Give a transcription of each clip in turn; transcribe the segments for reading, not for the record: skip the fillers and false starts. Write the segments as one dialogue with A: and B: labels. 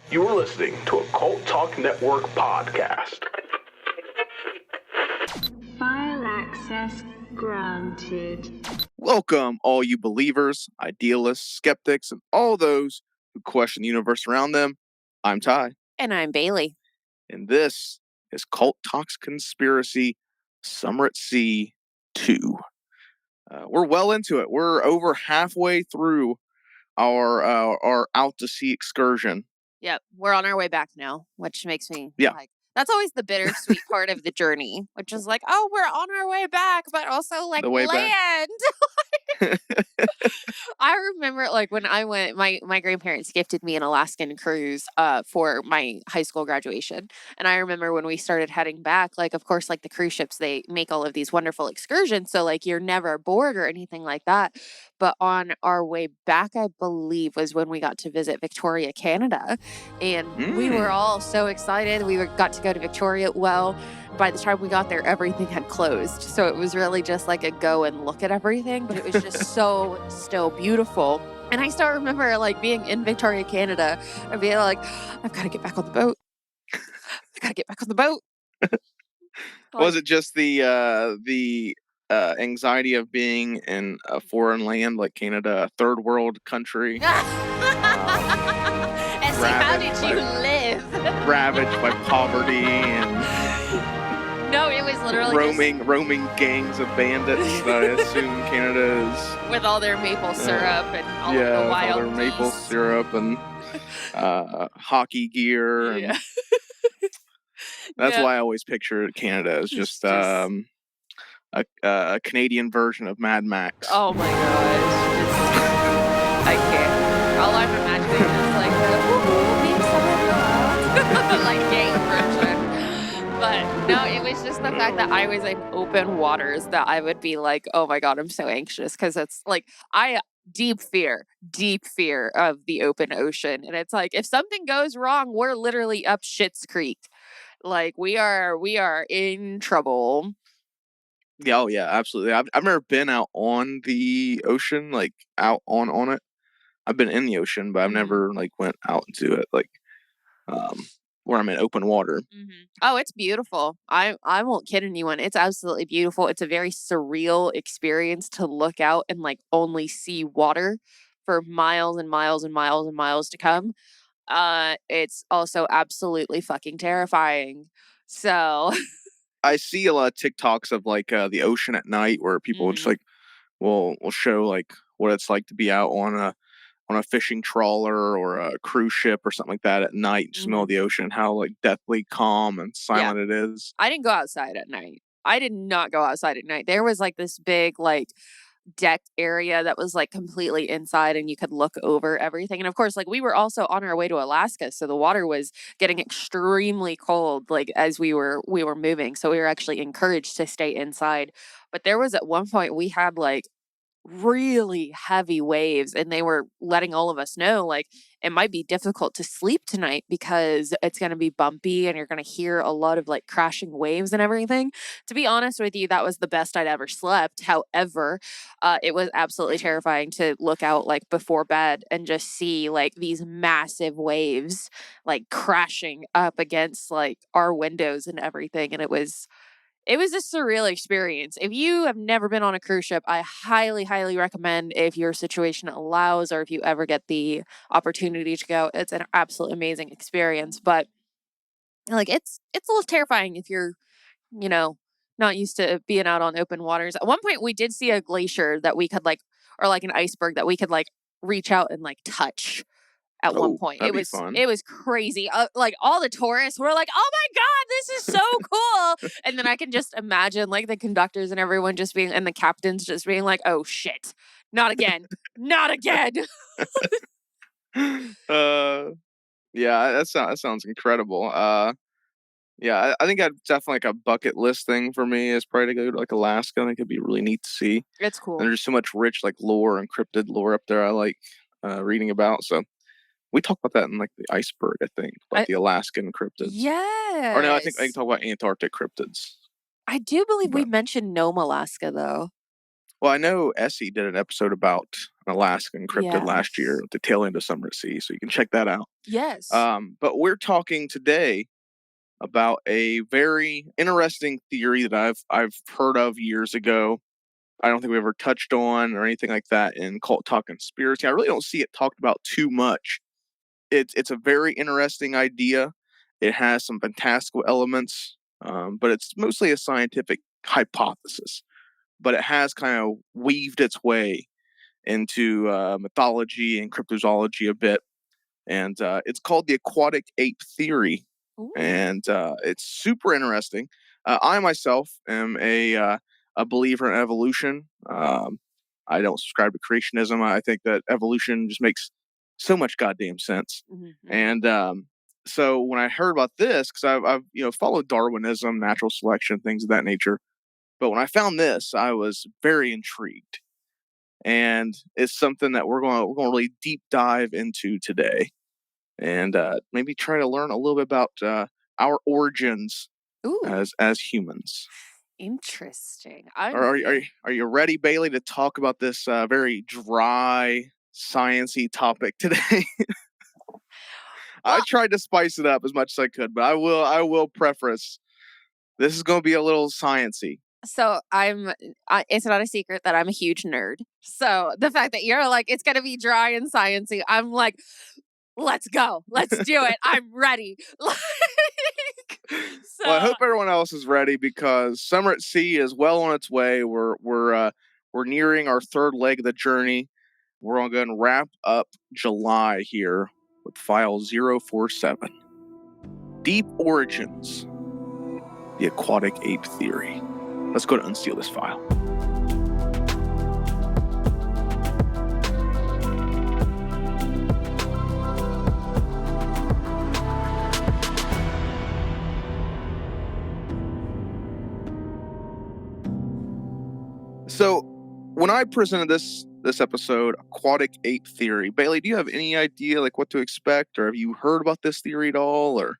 A: You're listening to a Cult Talk Network podcast.
B: File access granted.
C: Welcome, all you believers, idealists, skeptics, and all those who question the universe around them. I'm Ty.
D: And I'm Bailey.
C: And this is Cult Talks Conspiracy Summer at Sea 2. We're well into it. We're over halfway through our out to sea excursion.
D: Yep, we're on our way back now, which makes me
C: like,
D: that's always the bittersweet part of the journey, which is like, oh, we're on our way back, but also like land. I remember like when I went, my grandparents gifted me an Alaskan cruise for my high school graduation. And I remember when we started heading back, like, of course, like the cruise ships, they make all of these wonderful excursions. So like you're never bored or anything like that. But on our way back, I believe, was when we got to visit Victoria, Canada. And we were all so excited. We got to go to Victoria. Well, by the time we got there, everything had closed. So it was really just like a go and look at everything. But it was just so still beautiful. And I still remember like being in Victoria, Canada, and being like, I've got to get back on the boat. I got to get back on the boat.
C: Was it just the anxiety of being in a foreign land like Canada, a third world country?
D: And see, how did you live?
C: Ravaged by poverty and
D: no, it was literally
C: roaming gangs of bandits. I assume Canada is
D: with all their maple syrup and all of the wild
C: all their maple syrup and hockey gear. And that's why I always picture Canada as just a Canadian version of Mad Max.
D: Oh my gosh. I can't. All I'm imagining is like the like gang version. But no, it was just the fact that I was in open waters that I would be like, oh my God, I'm so anxious. Because it's like, deep fear of the open ocean. And it's like, if something goes wrong, we're literally up Schitt's Creek. Like we are in trouble.
C: Yeah, oh yeah, absolutely. I've never been out on the ocean, like out on it. I've been in the ocean, but I've never like went out into it, like where I'm in open water.
D: Mm-hmm. Oh, it's beautiful. I won't kid anyone. It's absolutely beautiful. It's a very surreal experience to look out and like only see water for miles and miles and miles and miles to come. It's also absolutely fucking terrifying. So
C: I see a lot of TikToks of like the ocean at night where people just like will show like what it's like to be out on a fishing trawler or a cruise ship or something like that at night, just middle of the ocean, how like deathly calm and silent it is.
D: I didn't go outside at night. I did not go outside at night. There was like this big like decked area that was like completely inside and you could look over everything. And of course, like we were also on our way to Alaska, so the water was getting extremely cold like as we were moving. So we were actually encouraged to stay inside. But there was at one point we had like really heavy waves and they were letting all of us know like it might be difficult to sleep tonight because it's going to be bumpy and you're going to hear a lot of like crashing waves and everything. To be honest with you, that was the best I'd ever slept. However, it was absolutely terrifying to look out like before bed and just see like these massive waves like crashing up against like our windows and everything. And it was a surreal experience. If you have never been on a cruise ship, I highly, highly recommend if your situation allows or if you ever get the opportunity to go. It's an absolutely amazing experience. But like it's a little terrifying if you're, not used to being out on open waters. At one point we did see a glacier that we could like, or like an iceberg that we could like reach out and like touch. At one point, it was crazy. Like all the tourists were like, "Oh my God, this is so cool!" And then I can just imagine like the conductors and everyone just being, and the captains just being like, "Oh shit, not again, not again."
C: Yeah, that sounds incredible. Yeah, I think I'd definitely like a bucket list thing for me is probably to go to like Alaska. I think it'd be really neat to see.
D: It's cool.
C: And there's so much rich like lore and cryptid lore up there I like reading about. So. We talked about that in like the iceberg, I think, about the Alaskan cryptids.
D: Yeah.
C: Or no, I think I can talk about Antarctic cryptids.
D: I do believe we mentioned Nome, Alaska, though.
C: Well, I know Essie did an episode about an Alaskan cryptid last year at the tail end of Summer at Sea, so you can check that out.
D: Yes.
C: But we're talking today about a very interesting theory that I've heard of years ago. I don't think we ever touched on or anything like that in Cult Talk Conspiracy. I really don't see it talked about too much. It's a very interesting idea. It has some fantastical elements, but it's mostly a scientific hypothesis. But it has kind of weaved its way into mythology and cryptozoology a bit. And it's called the Aquatic Ape Theory.
D: Ooh.
C: And it's super interesting. I myself am a believer in evolution. I don't subscribe to creationism. I think that evolution just makes so much goddamn sense.
D: Mm-hmm.
C: And so when I heard about this, because I've followed Darwinism, natural selection, things of that nature, but when I found this, I was very intrigued, and it's something that we're going to really deep dive into today, and maybe try to learn a little bit about our origins
D: Ooh,
C: as humans.
D: interesting.
C: Are you ready, Bailey, to talk about this very dry, sciencey topic today? I tried to spice it up as much as I could, but I will preface, this is going to be a little sciencey.
D: So it's not a secret that I'm a huge nerd. So the fact that you're like, it's going to be dry and sciencey, I'm like, let's go. Let's do it. I'm ready.
C: Well, I hope everyone else is ready, because Summer at Sea is well on its way. We're nearing our third leg of the journey. We're going to go and wrap up July here with file 047. Deep Origins, the Aquatic Ape Theory. Let's go to unseal this file. So, when I presented this episode, Aquatic Ape Theory, Bailey, do you have any idea like what to expect, or have you heard about this theory at all, or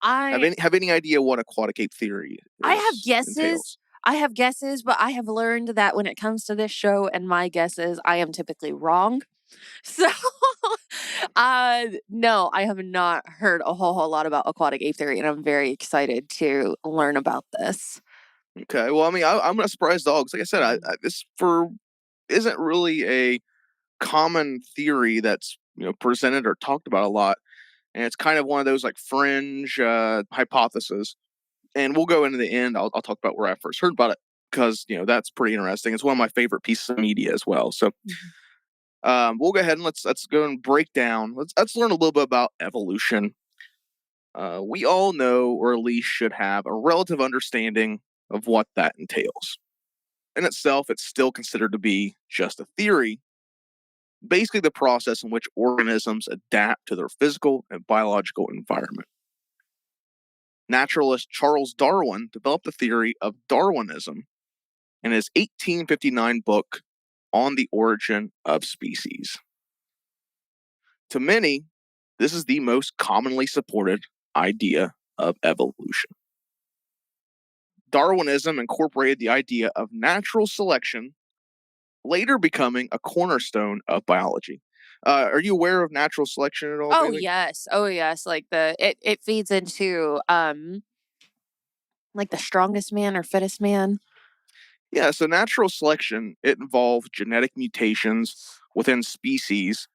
C: have any idea what Aquatic Ape Theory is?
D: I have guesses.
C: Entails?
D: I have guesses, but I have learned that when it comes to this show and my guesses, I am typically wrong. So, no, I have not heard a whole lot about Aquatic Ape Theory, and I'm very excited to learn about this.
C: Okay, well, I mean, I'm not surprised at all, because like I said, this isn't really a common theory that's presented or talked about a lot, and it's kind of one of those like fringe hypotheses. And we'll go into the end. I'll talk about where I first heard about it, because that's pretty interesting. It's one of my favorite pieces of media as well. So we'll go ahead and let's go and break down. Let's learn a little bit about evolution. We all know, or at least should have, a relative understanding of what that entails. In itself, it's still considered to be just a theory. Basically, the process in which organisms adapt to their physical and biological environment. Naturalist Charles Darwin developed the theory of Darwinism in his 1859 book, On the Origin of Species. To many, this is the most commonly supported idea of evolution. Darwinism incorporated the idea of natural selection, later becoming a cornerstone of biology. Are you aware of natural selection at all,
D: Oh
C: Bailey?
D: yes. Oh yes. Like it feeds into like the strongest man or fittest man.
C: Yeah, so natural selection, it involves genetic mutations within species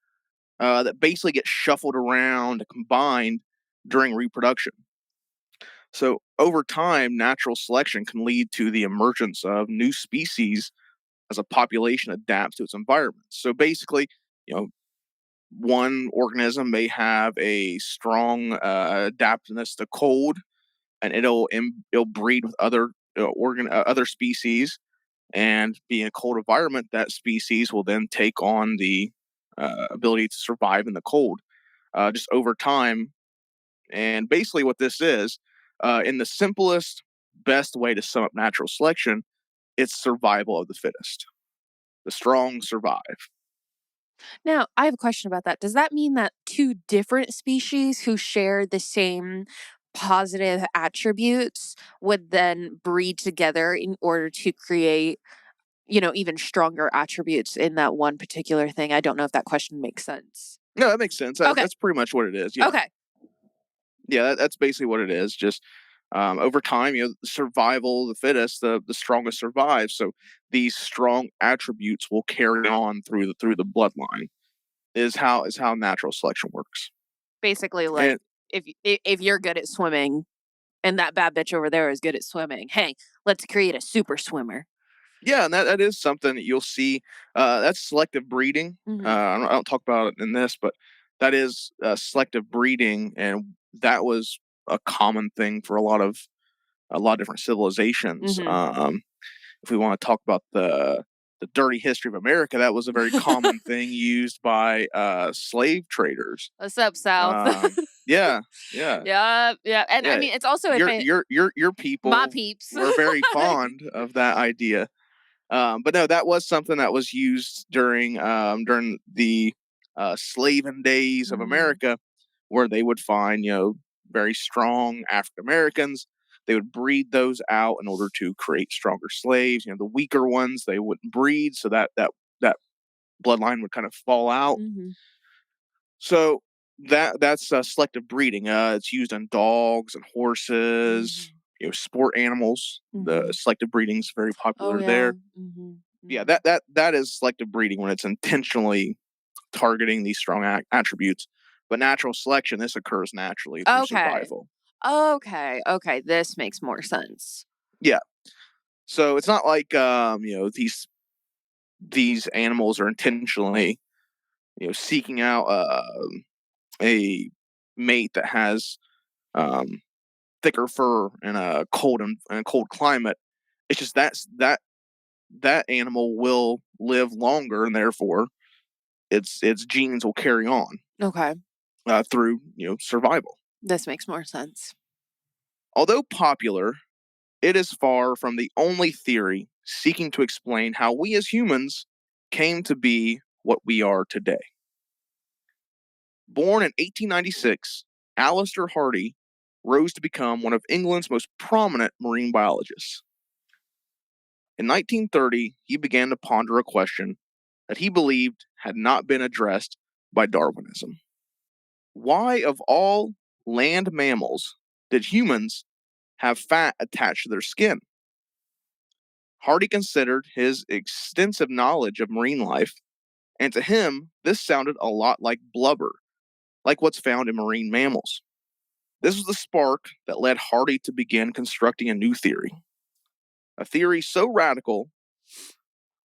C: that basically get shuffled around, combined during reproduction. So over time, natural selection can lead to the emergence of new species as a population adapts to its environment. So basically, one organism may have a strong adaptiveness to cold, and it'll breed with other other species, and being a cold environment, that species will then take on the ability to survive in the cold, just over time. And basically, what this is, in the simplest, best way to sum up natural selection, it's survival of the fittest. The strong survive.
D: Now, I have a question about that. Does that mean that two different species who share the same positive attributes would then breed together in order to create, even stronger attributes in that one particular thing? I don't know if that question makes sense.
C: No, that makes sense.
D: Okay.
C: That's pretty much what it is. Yeah.
D: Okay.
C: Yeah, that's basically what it is. Just over time, survival of the fittest, the strongest survive. So these strong attributes will carry on through the bloodline. Is how natural selection works.
D: Basically, like if you're good at swimming, and that bad bitch over there is good at swimming, hey, let's create a super swimmer.
C: Yeah, and that is something that you'll see. That's selective breeding.
D: Mm-hmm.
C: I don't talk about it in this, but that is selective breeding, and that was a common thing for a lot of different civilizations.
D: Mm-hmm.
C: If we want to talk about the dirty history of America, that was a very common thing used by slave traders.
D: What's up, South?
C: Yeah.
D: Yeah. And
C: Yeah.
D: I mean, it's also
C: your people,
D: my peeps,
C: were very fond of that idea. But no, that was something that was used during the slaving days of America, where they would find very strong African Americans. They would breed those out in order to create stronger slaves. The weaker ones they wouldn't breed, so that bloodline would kind of fall out.
D: Mm-hmm.
C: So that's selective breeding. It's used on dogs and horses.
D: Mm-hmm.
C: Sport animals.
D: Mm-hmm.
C: The selective breeding is very popular there.
D: Mm-hmm. Mm-hmm.
C: Yeah, that is selective breeding when it's intentionally targeting these strong attributes. But natural selection, this occurs naturally through survival.
D: Okay, this makes more sense.
C: Yeah. So it's not like these animals are intentionally seeking out a mate that has thicker fur in a cold climate. It's just that animal will live longer, and therefore its genes will carry on.
D: Okay.
C: Through survival.
D: This makes more sense.
C: Although popular, it is far from the only theory seeking to explain how we as humans came to be what we are today. Born in 1896, Alistair Hardy rose to become one of England's most prominent marine biologists. In 1930, he began to ponder a question that he believed had not been addressed by Darwinism. Why, of all land mammals, did humans have fat attached to their skin? Hardy considered his extensive knowledge of marine life, and to him, this sounded a lot like blubber, like what's found in marine mammals. This was the spark that led Hardy to begin constructing a new theory. A theory so radical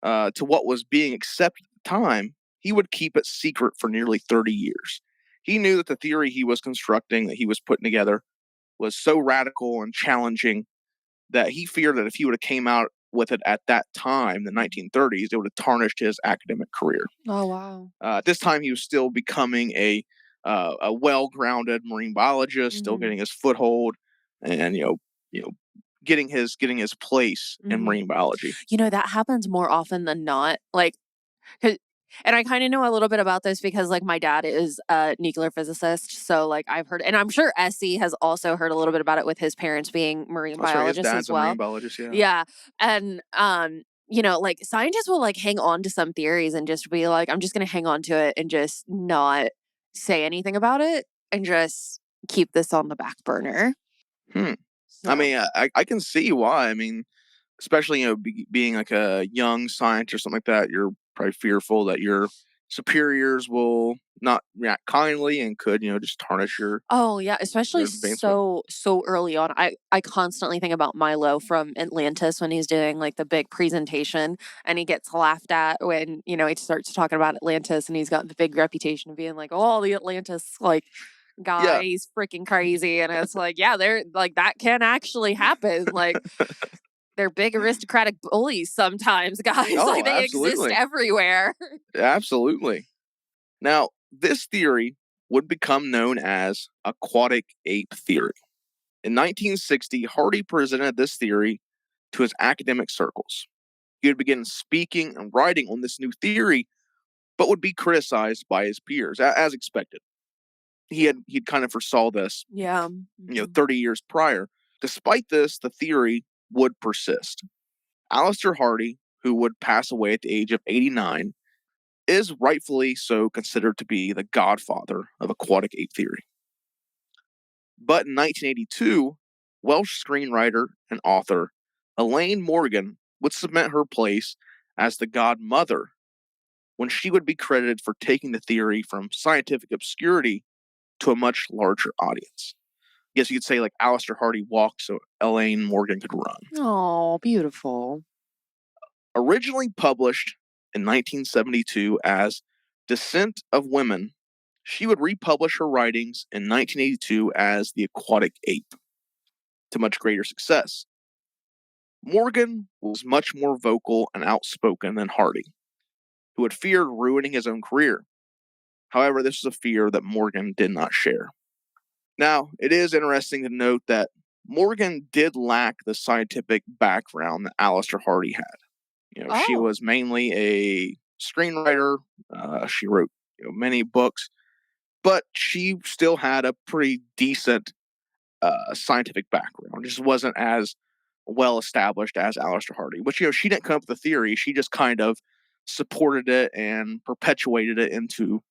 C: to what was being accepted at the time, he would keep it secret for nearly 30 years. He knew that the theory he was constructing, that he was putting together, was so radical and challenging that he feared that if he would have came out with it at that time, the 1930s, it would have tarnished his academic career.
D: Oh, wow.
C: At this time, he was still becoming a well-grounded marine biologist, still getting his foothold, and getting his place in marine biology.
D: That happens more often than not. And I kind of know a little bit about this because, my dad is a nuclear physicist. So, I've heard, and I'm sure Essie has also heard a little bit about it with his parents being marine biologists
C: His dad's
D: as well.
C: A marine biologist, yeah.
D: Yeah. And, scientists will, hang on to some theories and just be like, I'm just going to hang on to it and just not say anything about it and just keep this on the back burner.
C: So. I mean, I can see why. I mean, especially, being like a young scientist or something like that, you're probably fearful that your superiors will not react kindly and could, just tarnish your.
D: Oh yeah, especially so early on. I constantly think about Milo from Atlantis when he's doing the big presentation and he gets laughed at when, he starts talking about Atlantis and he's got the big reputation of being oh, the Atlantis guy, he's freaking crazy. And it's they're that can actually happen. They're big aristocratic bullies sometimes, guys.
C: Oh,
D: they
C: absolutely.
D: exist everywhere.
C: Absolutely. Now, this theory would become known as Aquatic Ape Theory. In 1960, Hardy presented this theory to his academic circles. He would begin speaking and writing on this new theory, but would be criticized by his peers, as expected. He'd kind of foresaw this, 30 years prior. Despite this, the theory would persist. Alistair Hardy, who would pass away at the age of 89, is rightfully so considered to be the godfather of aquatic ape theory. But in 1982, Welsh screenwriter and author Elaine Morgan would cement her place as the godmother when she would be credited for taking the theory from scientific obscurity to a much larger audience. I guess you could say like Alistair Hardy walked so Elaine Morgan could run.
D: Oh, beautiful.
C: Originally published in 1972 as Descent of Women, she would republish her writings in 1982 as The Aquatic Ape, to much greater success. Morgan was much more vocal and outspoken than Hardy, who had feared ruining his own career. However, this was a fear that Morgan did not share. Now, it is interesting to note that Morgan did lack the scientific background that Alistair Hardy had. She was mainly a screenwriter. She wrote many books, but she still had a pretty decent scientific background. Just wasn't as well established as Alistair Hardy. Which she didn't come up with the theory. She just kind of supported it and perpetuated it into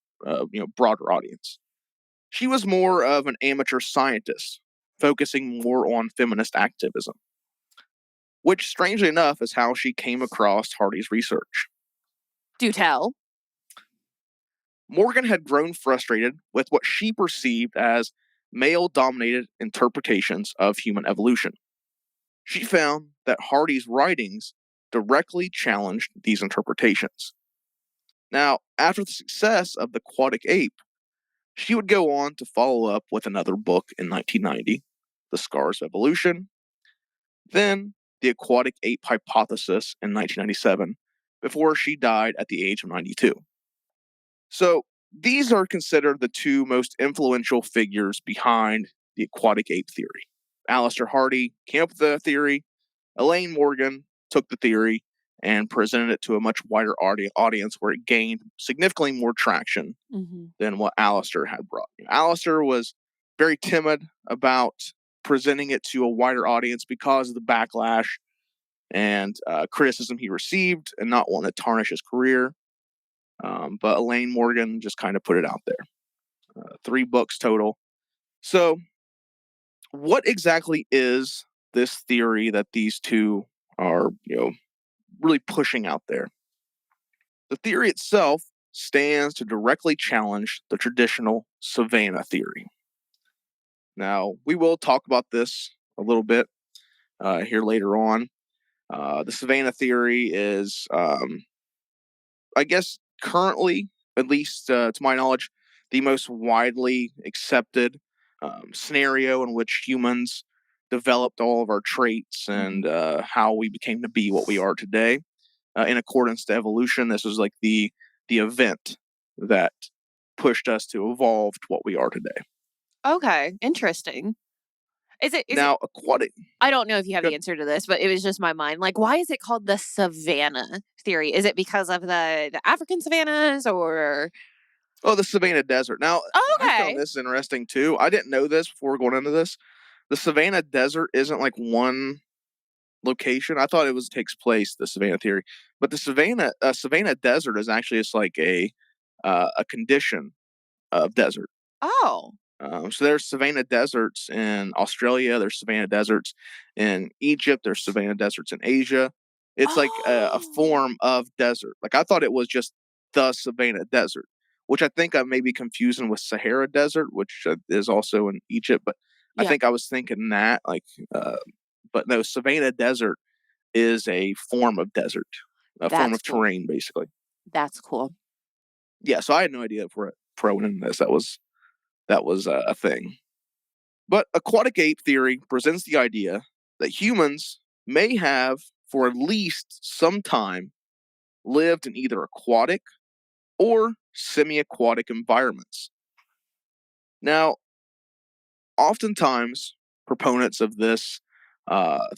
C: broader audience. She was more of an amateur scientist, focusing more on feminist activism, which, strangely enough, is how she came across Hardy's research.
D: Do tell.
C: Morgan had grown frustrated with what she perceived as male-dominated interpretations of human evolution. She found that Hardy's writings directly challenged these interpretations. Now, after the success of The Aquatic Ape, she would go on to follow up with another book in 1990, The Scars of Evolution, then The Aquatic Ape Hypothesis in 1997, before she died at the age of 92. So, these are considered the two most influential figures behind the aquatic ape theory. Alistair Hardy came up with the theory, Elaine Morgan took the theory and presented it to a much wider audience where it gained significantly more traction than what Alistair had brought. Alistair was very timid about presenting it to a wider audience because of the backlash and criticism he received and not wanting to tarnish his career. But Elaine Morgan just kind of put it out there. 3 books total. So, what exactly is this theory that these two are, really pushing out there? The theory itself stands to directly challenge the traditional savanna theory. Now, we will talk about this a little bit here later on. The savanna theory is, I guess, currently, at least to my knowledge, the most widely accepted scenario in which humans developed all of our traits and how we became to be what we are today. In accordance to evolution, this was like the event that pushed us to evolve to what we are today.
D: Okay, interesting.
C: Aquatic?
D: I don't know if you have the answer to this, but it was just my mind. Like, why is it called the savanna theory? Is it because of the African savannas or?
C: Oh, the savanna desert. Now,
D: okay.
C: I found this interesting too. I didn't know this before going into this. The savanna desert isn't like one location. I thought it takes place, the savanna theory, but the savanna desert is actually just like a condition of desert.
D: Oh.
C: So there's savanna deserts in Australia. There's savanna deserts in Egypt. There's savanna deserts in Asia. It's like a form of desert. Like I thought it was just the savanna desert, which I think I may be confusing with Sahara Desert, which is also in Egypt. But I think I was thinking that but no, savanna desert is a form of desert, form of terrain, basically.
D: That's cool.
C: Yeah, so I had no idea before I went into this. That was a thing. But aquatic ape theory presents the idea that humans may have, for at least some time, lived in either aquatic or semi-aquatic environments. Now, oftentimes, proponents of this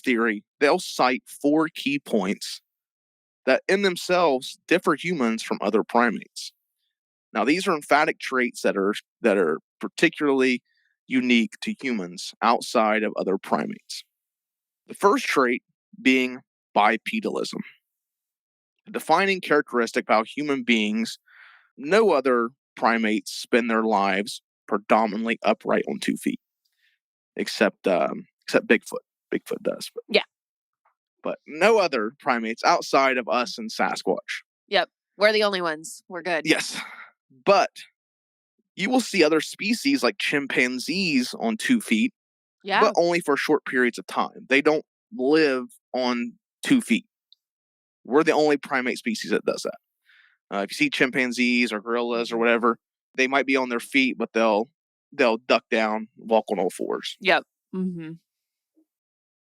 C: theory, they'll cite 4 key points that in themselves differ humans from other primates. Now, these are emphatic traits that are particularly unique to humans outside of other primates. The first trait being bipedalism. The defining characteristic of how human beings no other primates spend their lives predominantly upright on 2 feet, except Bigfoot. Bigfoot does. But no other primates outside of us and Sasquatch.
D: Yep. We're the only ones. We're good.
C: Yes. But you will see other species like chimpanzees on 2 feet,
D: Yeah.
C: but only for short periods of time. They don't live on 2 feet. We're the only primate species that does that. If you see chimpanzees or gorillas or whatever, they might be on their feet, but they'll duck down, walk on all fours.
D: Yep. Mm-hmm.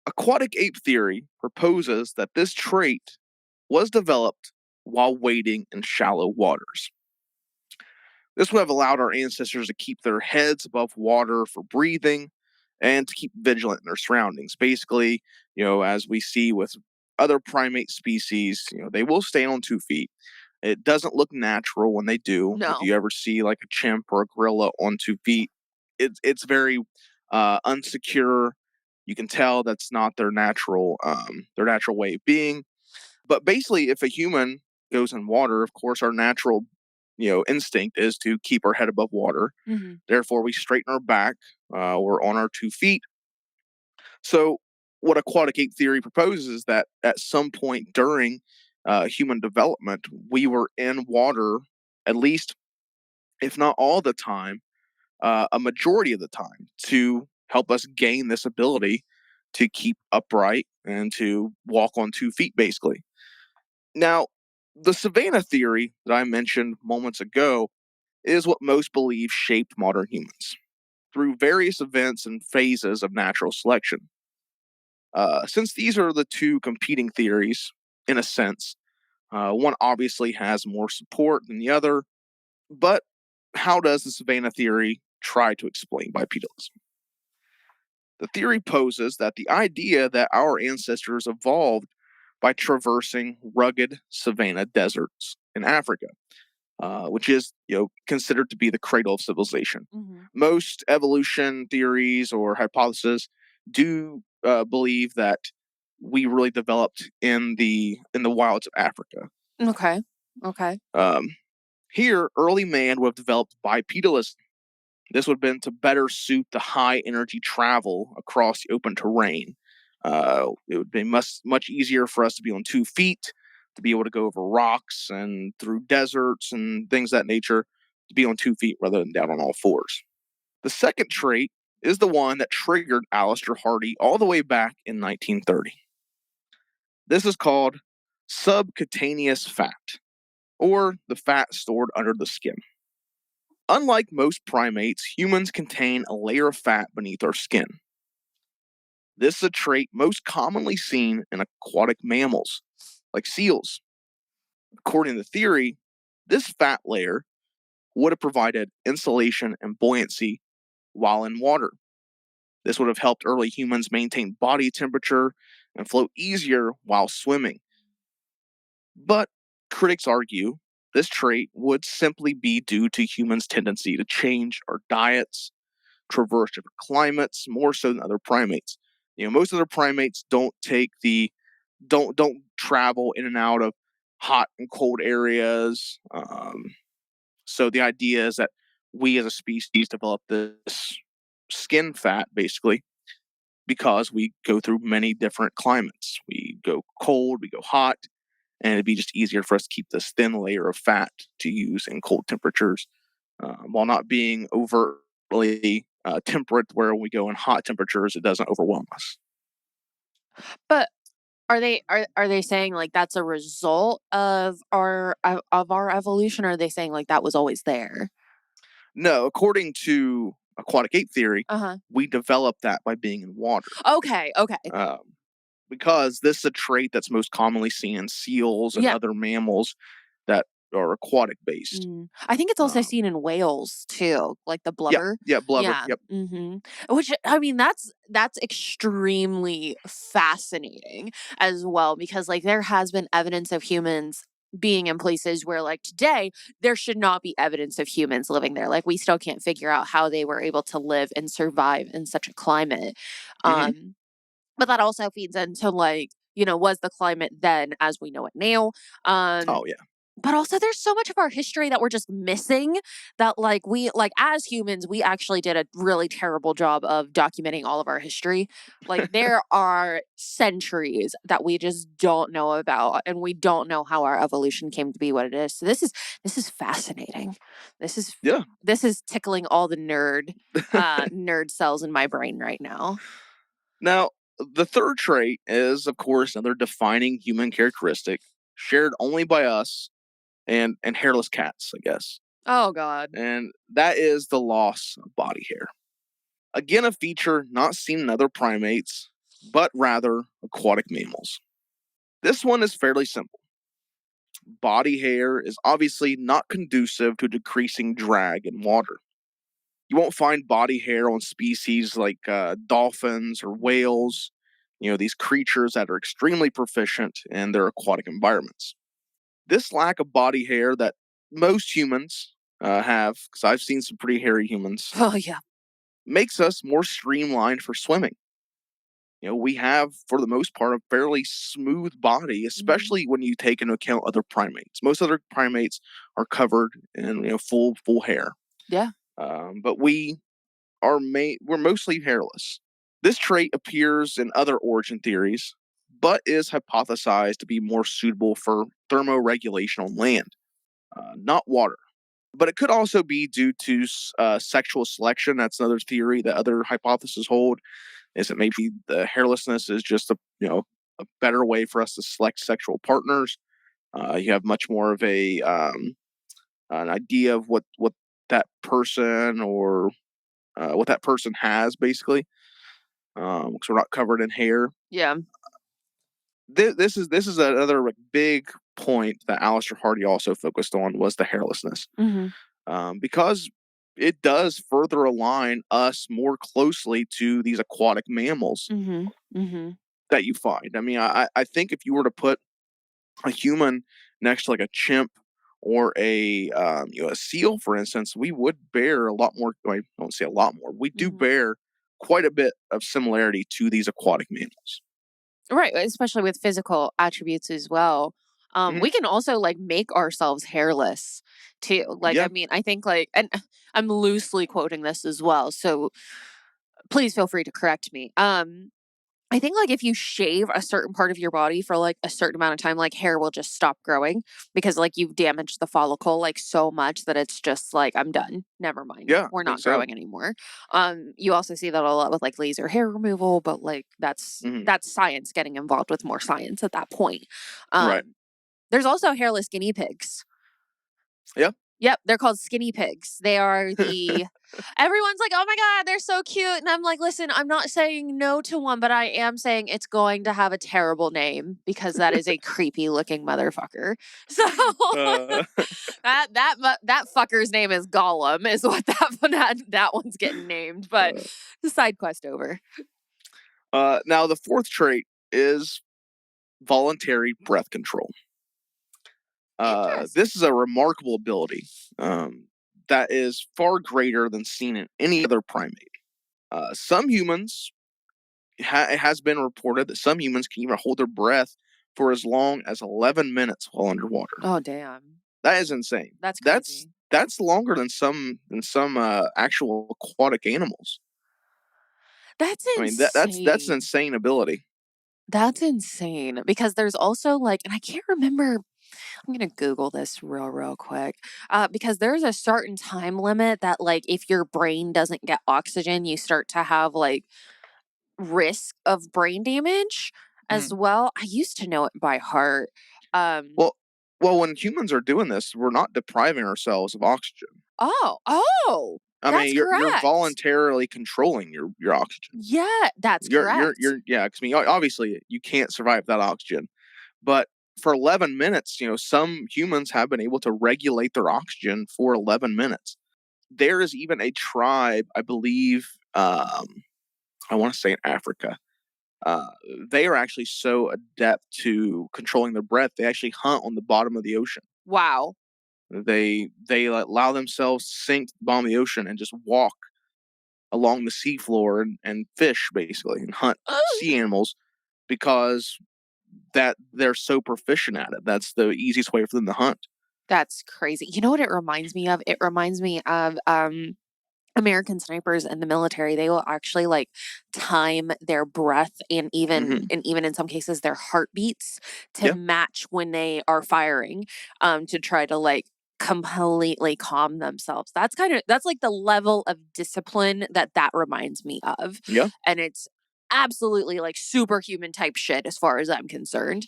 C: Aquatic ape theory proposes that this trait was developed while wading in shallow waters. This would have allowed our ancestors to keep their heads above water for breathing and to keep vigilant in their surroundings. Basically, as we see with other primate species, they will stay on 2 feet. It doesn't look natural when they do.
D: No.
C: If you ever see like a chimp or a gorilla on 2 feet, it's very unsecure. You can tell that's not their natural way of being. But basically, if a human goes in water, of course, our natural instinct is to keep our head above water.
D: Mm-hmm.
C: Therefore, we straighten our back. We're on our 2 feet. So what aquatic ape theory proposes is that at some point during human development, we were in water, at least, if not all the time, a majority of the time, to help us gain this ability to keep upright and to walk on 2 feet, basically. Now, the savanna theory that I mentioned moments ago is what most believe shaped modern humans through various events and phases of natural selection. Since these are the two competing theories, in a sense, one obviously has more support than the other, but how does the savanna theory try to explain bipedalism? The theory poses that the idea that our ancestors evolved by traversing rugged savanna deserts in Africa, which is considered to be the cradle of civilization.
D: Mm-hmm.
C: Most evolution theories or hypotheses do believe that we really developed in the wilds of Africa.
D: Okay.
C: Here, early man would have developed bipedalism. This would have been to better suit the high energy travel across the open terrain. It would be much easier for us to be on 2 feet, to be able to go over rocks and through deserts and things of that nature, to be on 2 feet rather than down on all fours. The second trait is the one that triggered Alistair Hardy all the way back in 1930. This is called subcutaneous fat, or the fat stored under the skin. Unlike most primates, humans contain a layer of fat beneath our skin. This is a trait most commonly seen in aquatic mammals, like seals. According to the theory, this fat layer would have provided insulation and buoyancy while in water. This would have helped early humans maintain body temperature and float easier while swimming. But critics argue this trait would simply be due to humans' tendency to change our diets, traverse different climates, more so than other primates. Most other primates don't travel in and out of hot and cold areas. So the idea is that we as a species develop this skin fat, basically, because we go through many different climates. We go cold, we go hot, and it'd be just easier for us to keep this thin layer of fat to use in cold temperatures, while not being overtly temperate, where when we go in hot temperatures, it doesn't overwhelm us.
D: But are they saying like that's a result of our evolution, or are they saying like that was always there?
C: No, according to aquatic ape theory, we developed that by being in water.
D: Okay.
C: Because this is a trait that's most commonly seen in seals and other mammals that are aquatic based.
D: I think it's also seen in whales too, like the blubber.
C: Yeah, blubber.
D: Yeah.
C: Yep.
D: Mm-hmm. Which, I mean, that's extremely fascinating as well, because like there has been evidence of humans being in places where like today there should not be evidence of humans living there. Like we still can't figure out how they were able to live and survive in such a climate. But that also feeds into like, was the climate then as we know it now?
C: Oh yeah.
D: But also there's so much of our history that we're just missing that we as humans, we actually did a really terrible job of documenting all of our history. Like there are centuries that we just don't know about and we don't know how our evolution came to be what it is. So this is fascinating.
C: Yeah.
D: This is tickling all the nerd cells in my brain right now.
C: Now, the third trait is, of course, another defining human characteristic shared only by us and hairless cats, I guess.
D: Oh God.
C: And that is the loss of body hair. Again, a feature not seen in other primates, but rather aquatic mammals. This one is fairly simple. Body hair is obviously not conducive to decreasing drag in water. You won't find body hair on species like dolphins or whales, these creatures that are extremely proficient in their aquatic environments. This lack of body hair that most humans have, because I've seen some pretty hairy humans,
D: Oh yeah.
C: makes us more streamlined for swimming. We have, for the most part, a fairly smooth body, especially when you take into account other primates. Most other primates are covered in full hair.
D: Yeah.
C: But we're mostly hairless. This trait appears in other origin theories, but is hypothesized to be more suitable for thermoregulation on land, not water. But it could also be due to sexual selection. That's another theory that other hypotheses hold. Is that maybe the hairlessness is just a better way for us to select sexual partners. You have much more of an idea of what that person or what that person has, basically, because we're not covered in hair.
D: Yeah.
C: This is another big point that Alistair Hardy also focused on, was the hairlessness, because it does further align us more closely to these aquatic mammals that you find. I mean, I think if you were to put a human next to a chimp or a seal, for instance, we would bear a lot more. I don't say a lot more. We do bear quite a bit of similarity to these aquatic mammals.
D: Right, especially with physical attributes as well. We can also make ourselves hairless too.
C: Yeah.
D: I mean, I think and I'm loosely quoting this as well, so please feel free to correct me. I think if you shave a certain part of your body for a certain amount of time, hair will just stop growing because you've damaged the follicle so much that it's just I'm done. Never mind.
C: Yeah,
D: We're
C: I think
D: not
C: so.
D: growing anymore. You also see that a lot with laser hair removal, but that's science getting involved with more science at that point.
C: Right.
D: There's also hairless guinea pigs.
C: Yeah.
D: Yep, they're called skinny pigs. They are everyone's like, oh my God, they're so cute. And I'm like, listen, I'm not saying no to one, but I am saying it's going to have a terrible name because that is a creepy looking motherfucker. So that fucker's name is Gollum, is what that one's getting named. But side quest over.
C: Now the fourth trait is voluntary breath control. This is a remarkable ability that is far greater than seen in any other primate. Some humans, it has been reported that some humans can even hold their breath for as long as 11 minutes while underwater.
D: Oh, damn.
C: That is insane.
D: That's crazy.
C: That's longer than some actual aquatic animals.
D: That's insane.
C: I mean, that's an insane ability.
D: That's insane because there's also and I can't remember. I'm going to Google this real quick because there's a certain time limit that if your brain doesn't get oxygen, you start to have risk of brain damage as well. I used to know it by heart.
C: Well, when humans are doing this, we're not depriving ourselves of oxygen.
D: Oh.
C: I mean, you're voluntarily controlling your oxygen.
D: Yeah, that's correct.
C: Because obviously you can't survive without oxygen, but for 11 minutes, some humans have been able to regulate their oxygen for 11 minutes. There is even a tribe, I believe, I want to say in Africa. They are actually so adept to controlling their breath, they actually hunt on the bottom of the ocean.
D: Wow.
C: They allow themselves to sink to the bottom of the ocean and just walk along the seafloor and fish, basically, and hunt sea animals because that they're so proficient at it. That's the easiest way for them to hunt.
D: That's crazy. You know what it reminds me of? It reminds me of American snipers in the military. They will actually like time their breath and even in some cases their heartbeats to
C: Yeah.
D: match when they are firing, to try to like completely calm themselves. That's like the level of discipline that reminds me of.
C: Yeah.
D: And it's absolutely like superhuman type shit as far as I'm concerned.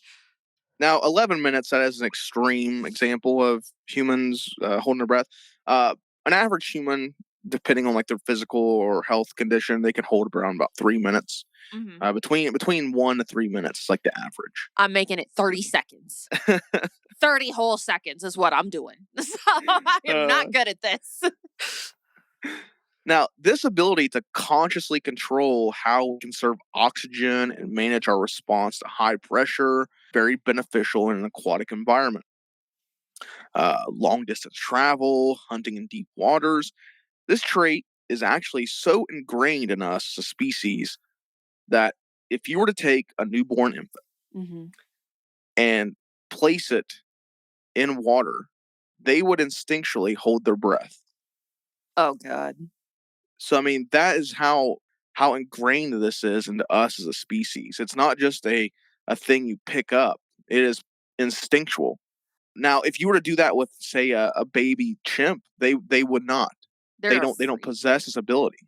C: Now, 11 minutes, that is an extreme example of humans holding their breath. An average human, depending on like their physical or health condition, they can hold around about 3 minutes.
D: Mm-hmm.
C: Between 1 to 3 minutes is like the average.
D: I'm making it 30 seconds. 30 whole seconds is what I'm doing. So I am not good at this.
C: Now, this ability to consciously control how we conserve oxygen and manage our response to high pressure, very beneficial in an aquatic environment. Long distance travel, hunting in deep waters. This trait is actually so ingrained in us as a species that if you were to take a newborn infant
D: Mm-hmm.
C: and place it in water, they would instinctually hold their breath.
D: Oh, God.
C: So, I mean, that is how ingrained this is into us as a species. It's not just a thing you pick up. It is instinctual. Now, if you were to do that with, say, a baby chimp, they would not. They
D: They're
C: don't
D: afraid.
C: possess this ability.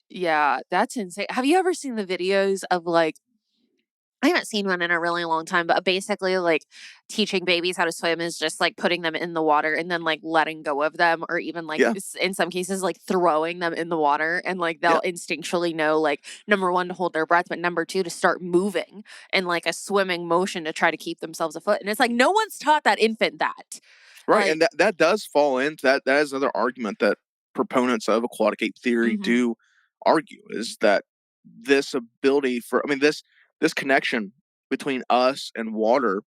D: Yeah, that's insane. Have you ever seen the videos of like, I haven't seen one in a really long time, but basically like teaching babies how to swim is just like putting them in the water and then like letting go of them, or even like
C: Yeah.
D: in some cases like throwing them in the water, and like they'll instinctually know like number one to hold their breath, but number two to start moving in like a swimming motion to try to keep themselves afloat. And it's like no one's taught that infant that.
C: Right,
D: Like,
C: and that does fall into that. That is another argument that proponents of aquatic ape theory
D: Mhm.
C: do argue, is that this ability for, I mean, this connection between us and water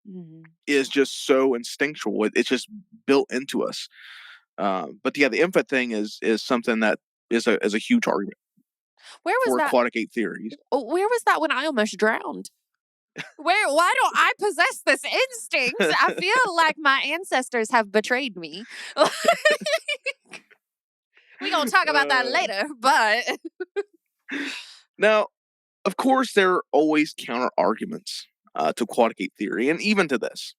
D: Mhm.
C: is just so instinctual. It's just built into us. But yeah, the infant thing is something that is a huge argument
D: Where was
C: for
D: that?
C: aquatic ape theories.
D: Where was that when I almost drowned? Why don't I possess this instinct? I feel like my ancestors have betrayed me. We gonna talk about that later, but
C: Now, of course, there are always counter arguments to aquatic ape theory, and even to this.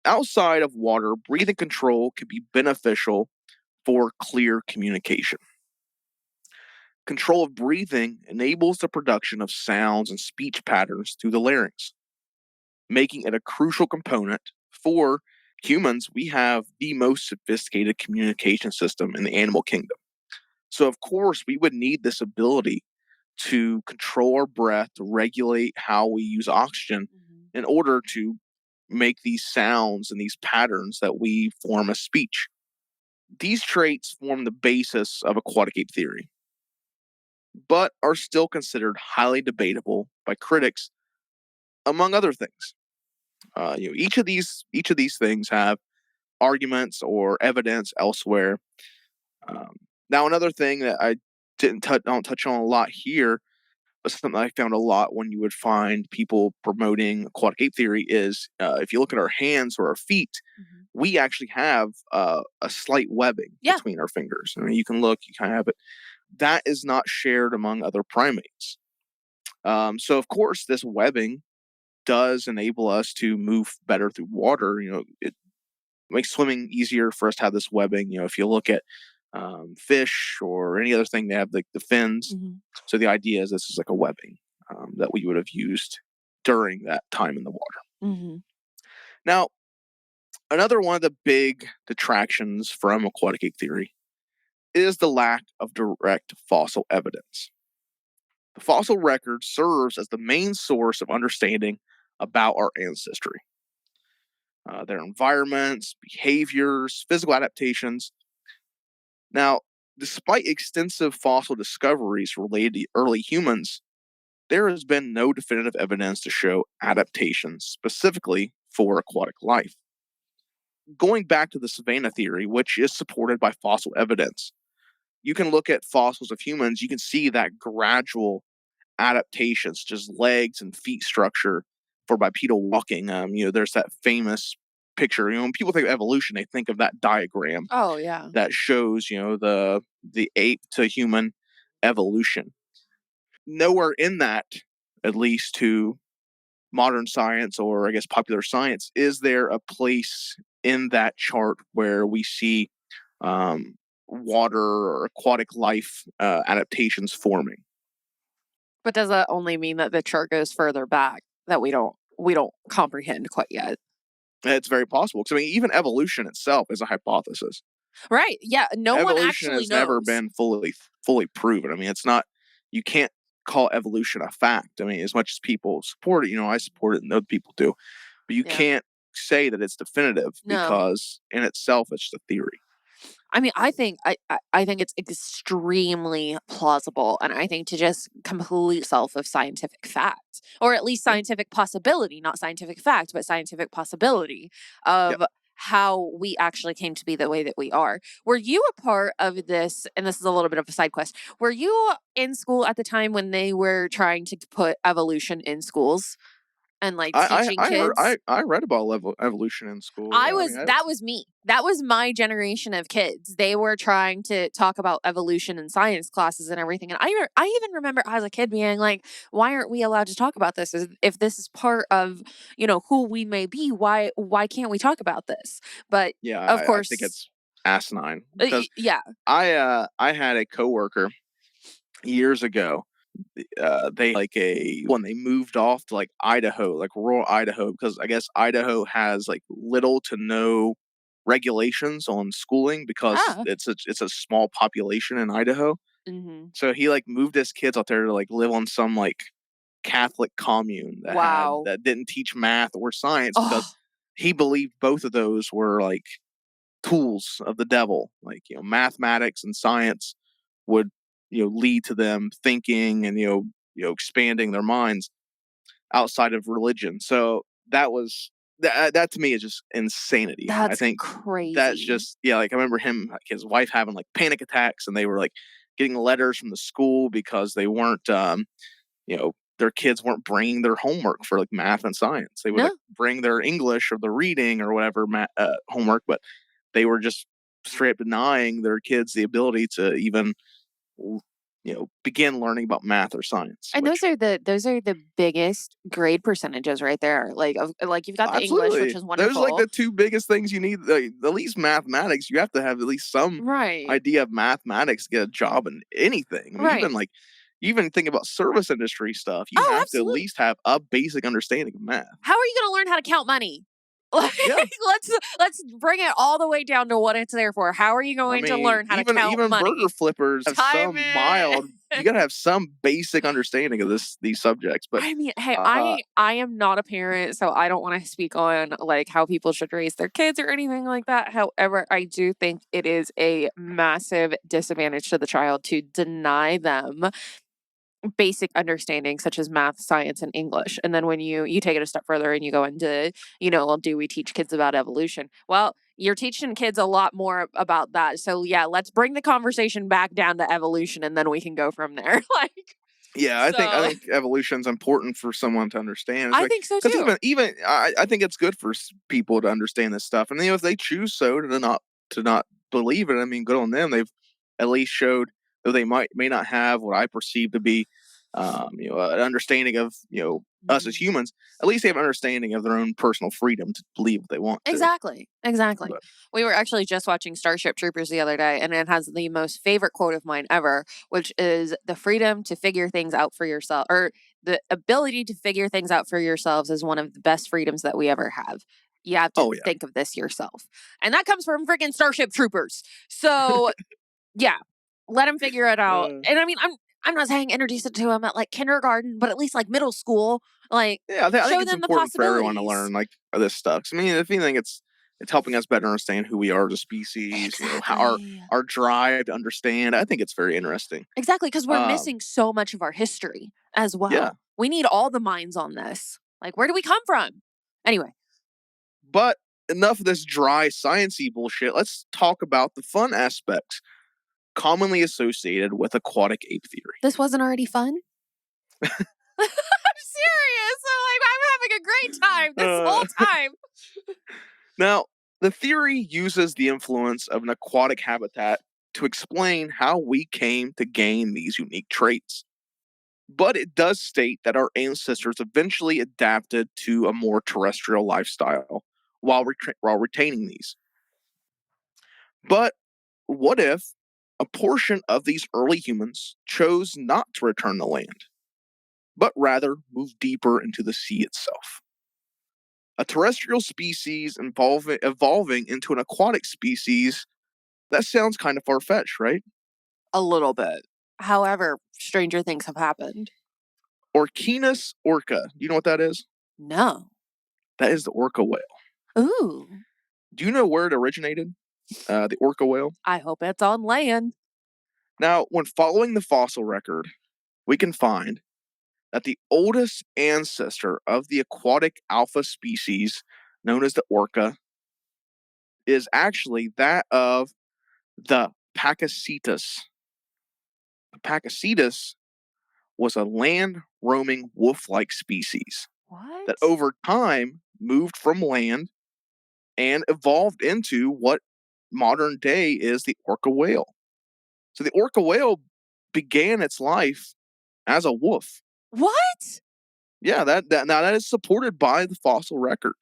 C: Outside of water, breathing control can be beneficial for clear communication. Control of breathing enables the production of sounds and speech patterns through the larynx, making it a crucial component for humans. We have the most sophisticated communication system in the animal kingdom. So, of course, we would need this ability to control our breath, to regulate how we use oxygen in order to make these sounds and these patterns that we form as speech. These traits form the basis of aquatic ape theory, but are still considered highly debatable by critics, among other things. Each of these things have arguments or evidence elsewhere. Um, Now, another thing that I don't touch on a lot here, but something I found a lot when you would find people promoting aquatic ape theory is, if you look at our hands or our feet, we actually have a slight webbing between our fingers. I mean, you can look, you kind of have it. That is not shared among other primates. So, of course, this webbing does enable us to move better through water. It makes swimming easier for us to have this webbing. If you look at fish or any other thing, they have the fins. So the idea is this is like a webbing that we would have used during that time in the water. Now, another one of the big detractions from aquatic ape theory is the lack of direct fossil evidence. The fossil record serves as the main source of understanding about our ancestry, their environments, behaviors, physical adaptations. Now, despite extensive fossil discoveries related to early humans, there has been no definitive evidence to show adaptations specifically for aquatic life. Going back to the savanna theory, which is supported by fossil evidence, you can look at fossils of humans, you can see that gradual adaptations, just legs and feet structure for bipedal walking. There's that famous picture. When people think of evolution, they think of that diagram
D: Oh, yeah.
C: that shows, the ape to human evolution. Nowhere in that, at least to modern science, or I guess popular science, is there a place in that chart where we see water or aquatic life adaptations forming.
D: But does that only mean that the chart goes further back that we don't comprehend quite yet?
C: It's very possible, because even evolution itself is a hypothesis.
D: Right. Yeah. No one
C: Evolution
D: actually
C: has never
D: knows.
C: been fully proven. It's not. You can't call evolution a fact. As much as people support it, I support it and other people do, but you can't say that it's definitive, because in itself it's just a theory.
D: I think it's extremely plausible, and I think to just complete self of scientific fact, or at least scientific possibility, not scientific fact, but scientific possibility of how we actually came to be the way that we are. Were you a part of this? And this is a little bit of a side quest. Were you in school at the time when they were trying to put evolution in schools? And teaching kids.
C: I read about evolution in school.
D: That was me. That was my generation of kids. They were trying to talk about evolution in science classes and everything. And I even remember as a kid being like, why aren't we allowed to talk about this? If this is part of, who we may be, why can't we talk about this? But of course,
C: I think it's asinine. Because I had a coworker years ago. When they moved off to Idaho, rural Idaho, because I guess Idaho has little to no regulations on schooling, because it's a small population in Idaho.
D: Mm-hmm.
C: So he moved his kids out there to live on some Catholic commune that didn't teach math or science, because he believed both of those were tools of the devil. Mathematics and science would lead to them thinking and expanding their minds outside of religion. So that to me is just insanity.
D: That's
C: I think
D: crazy.
C: That's just I remember his wife having panic attacks, and they were getting letters from the school because they weren't their kids weren't bringing their homework for math and science. They would bring their English or the reading or whatever homework, but they were just straight up denying their kids the ability to even begin learning about math or science.
D: And those are the biggest grade percentages right there. You've got the English, which is wonderful.
C: Those are the two biggest things you need. At least mathematics, you have to have at least some idea of mathematics to get a job in anything. Even think about service industry stuff. You have to at least have a basic understanding of math.
D: How are you going to learn how to count money? Let's bring it all the way down to what it's there for. How are you going to learn how to count money?
C: Even burger flippers have some mild. You gotta have some basic understanding of these subjects. But
D: hey, I am not a parent, so I don't want to speak on how people should raise their kids or anything like that. However, I do think it is a massive disadvantage to the child to deny them basic understanding such as math, science, and English. And then when you take it a step further and you go into, do we teach kids about evolution? Well, you're teaching kids a lot more about that. So let's bring the conversation back down to evolution, and then we can go from there.
C: I think evolution's important for someone to understand.
D: I think so too.
C: Even I think it's good for people to understand this stuff. And if they choose to not believe it, good on them. They've at least showed, though they may not have what I perceive to be, an understanding of, us as humans. At least they have an understanding of their own personal freedom to believe what they want to.
D: Exactly.
C: But
D: We were actually just watching Starship Troopers the other day, and it has the most favorite quote of mine ever, which is the freedom to figure things out for yourself, or the ability to figure things out for yourselves is one of the best freedoms that we ever have. You have to think of this yourself. And that comes from freaking Starship Troopers. So, let them figure it out. And I'm not saying introduce it to them at kindergarten, but at least middle school. I think
C: it's important for everyone to learn this stuff. If anything, it's helping us better understand who we are as a species.
D: Exactly.
C: How our drive to understand. I think it's very interesting.
D: Exactly, because we're missing so much of our history as well.
C: Yeah.
D: We need all the minds on this. Where do we come from? Anyway.
C: But enough of this dry sciencey bullshit. Let's talk about the fun aspects commonly associated with aquatic ape theory.
D: This wasn't already fun? I'm serious. I'm having a great time this whole time.
C: Now, the theory uses the influence of an aquatic habitat to explain how we came to gain these unique traits. But it does state that our ancestors eventually adapted to a more terrestrial lifestyle while retaining these. But what if a portion of these early humans chose not to return to land, but rather move deeper into the sea itself? A terrestrial species evolving into an aquatic species, that sounds kind of far-fetched, right?
D: A little bit. However, stranger things have happened.
C: Orcinus orca. Do you know what that is?
D: No.
C: That is the orca whale.
D: Ooh.
C: Do you know where it originated? The orca whale?
D: I hope it's on land.
C: Now, when following the fossil record, we can find that the oldest ancestor of the aquatic alpha species, known as the orca, is actually that of the Pakicetus. The Pakicetus was a land-roaming wolf-like species
D: What?
C: that over time moved from land and evolved into what modern day is the orca whale. So the orca whale began its life as a wolf.
D: What?
C: Yeah, that is supported by the fossil record.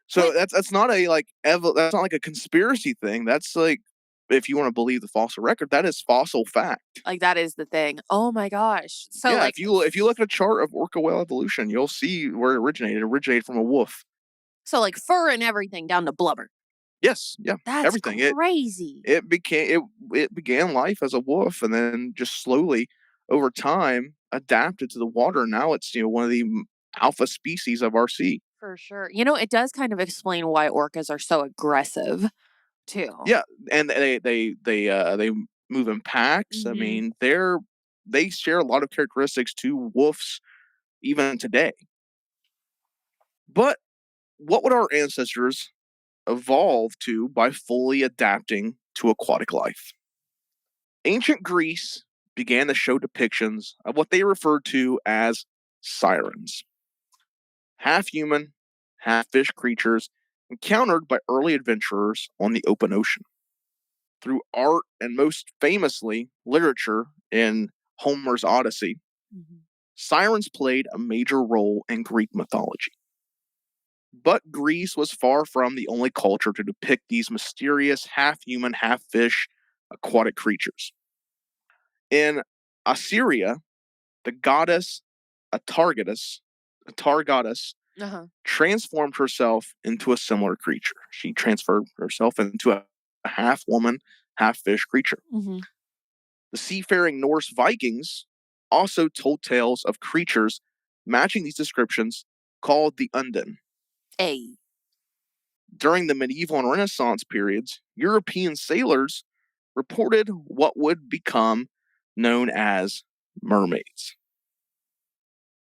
C: So
D: Wait.
C: that's not a that's not like a conspiracy thing. That's like, if you want to believe the fossil record, that is fossil fact.
D: Like, that is the thing. Oh my gosh. So,
C: yeah,
D: like,
C: if you look at a chart of orca whale evolution, you'll see where it originated. It originated from a wolf.
D: so like fur and everything down to blubber.
C: Yes, yeah,
D: That's
C: everything.
D: crazy.
C: It began life as a wolf, and then just slowly over time adapted to the water. Now it's one of the alpha species of our sea.
D: For sure. It does kind of explain why orcas are so aggressive, too.
C: Yeah, and they move in packs. I
D: Mhm.
C: mean, they share a lot of characteristics to wolves even today. But what would our ancestors evolve to by fully adapting to aquatic life? Ancient Greece began to show depictions of what they referred to as sirens, half human, half fish creatures encountered by early adventurers on the open ocean. Through art and most famously literature in Homer's Odyssey,
D: Mhm.
C: sirens played a major role in Greek mythology. But Greece was far from the only culture to depict these mysterious half human, half fish aquatic creatures. In Assyria, the goddess Atargatis
D: Uh-huh.
C: transformed herself into a similar creature. She transferred herself into a half woman, half fish creature.
D: Mhm.
C: The seafaring Norse Vikings also told tales of creatures matching these descriptions called the Undine.
D: Hey.
C: During the medieval and Renaissance periods, European sailors reported what would become known as mermaids.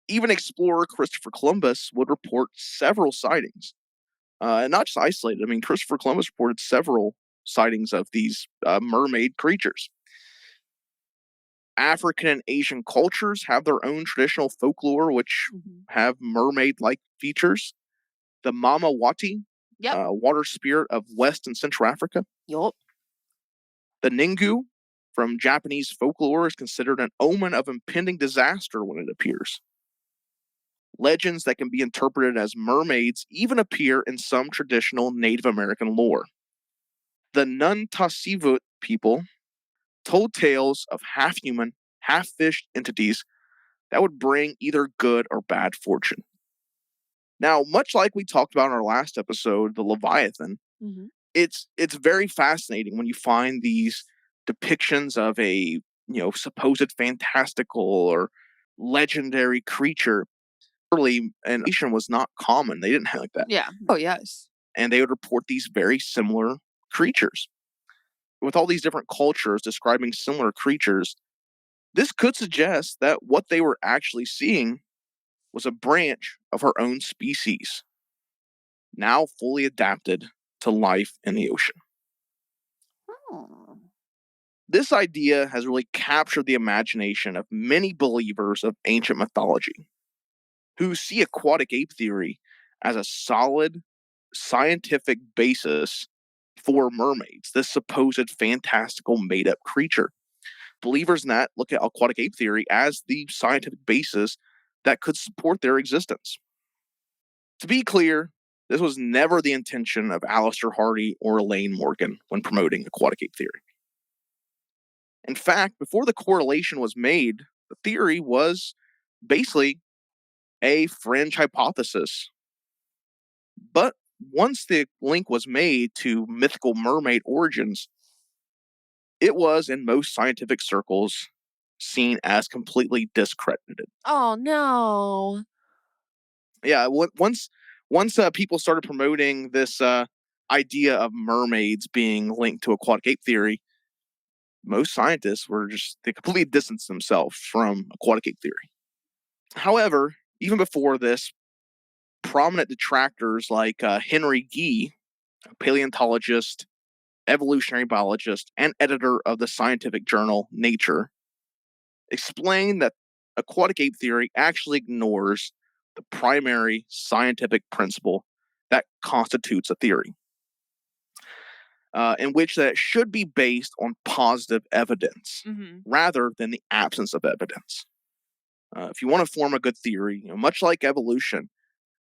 C: Even explorer Christopher Columbus would report several sightings, and not just isolated. I mean, Christopher Columbus reported several sightings of these mermaid creatures. African and Asian cultures have their own traditional folklore, which
D: Mhm.
C: have mermaid-like features. The Mamawati,
D: Yep.
C: water spirit of West and Central Africa.
D: Yup.
C: The Ningu from Japanese folklore is considered an omen of impending disaster when it appears. Legends that can be interpreted as mermaids even appear in some traditional Native American lore. The Nuntasivut people told tales of half-human, half-fish entities that would bring either good or bad fortune. Now, much like we talked about in our last episode, the Leviathan,
D: Mhm.
C: it's very fascinating when you find these depictions of a supposed fantastical or legendary creature. Early and nation was not common. They didn't have like that,
D: Yeah. Oh, yes.
C: and they would report these very similar creatures. With all these different cultures describing similar creatures, this could suggest that what they were actually seeing was a branch of her own species, now fully adapted to life in the ocean.
D: Oh.
C: This idea has really captured the imagination of many believers of ancient mythology, who see aquatic ape theory as a solid scientific basis for mermaids, this supposed fantastical made-up creature. Believers in that look at aquatic ape theory as the scientific basis that could support their existence. To be clear, this was never the intention of Alistair Hardy or Elaine Morgan when promoting aquatic ape theory. In fact, before the correlation was made, the theory was basically a fringe hypothesis. But once the link was made to mythical mermaid origins, it was, in most scientific circles, seen as completely discredited.
D: Oh, no.
C: Yeah, once people started promoting this idea of mermaids being linked to aquatic ape theory, most scientists they completely distanced themselves from aquatic ape theory. However, even before this, prominent detractors like Henry Gee, a paleontologist, evolutionary biologist, and editor of the scientific journal Nature, explained that aquatic ape theory actually ignores the primary scientific principle that constitutes a theory, in which that it should be based on positive evidence rather than the absence of evidence. If you want to form a good theory, much like evolution,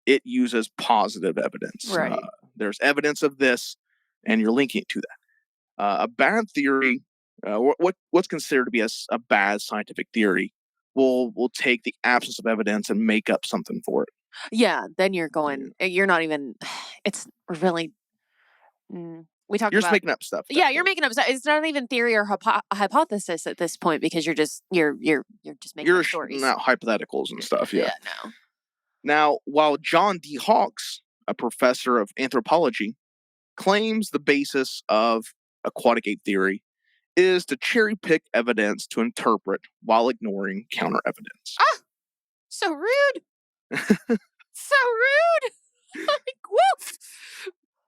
C: it uses positive evidence.
D: Right.
C: There's evidence of this, and you're linking it to that. A bad theory, what's considered to be a bad scientific theory, will take the absence of evidence and make up something for it.
D: Yeah, then you're not even, it's really, we talked
C: You're
D: about.
C: just making up stuff.
D: Yeah, you're making up stuff. It's not even theory or hypothesis at this point because you're just making up stories.
C: Not hypotheticals and stuff. Yeah.
D: No.
C: Now, while John D. Hawkes, a professor of anthropology, claims the basis of aquatic ape theory is to cherry pick evidence to interpret while ignoring counter evidence.
D: Ah, so rude. So rude. Like, woof.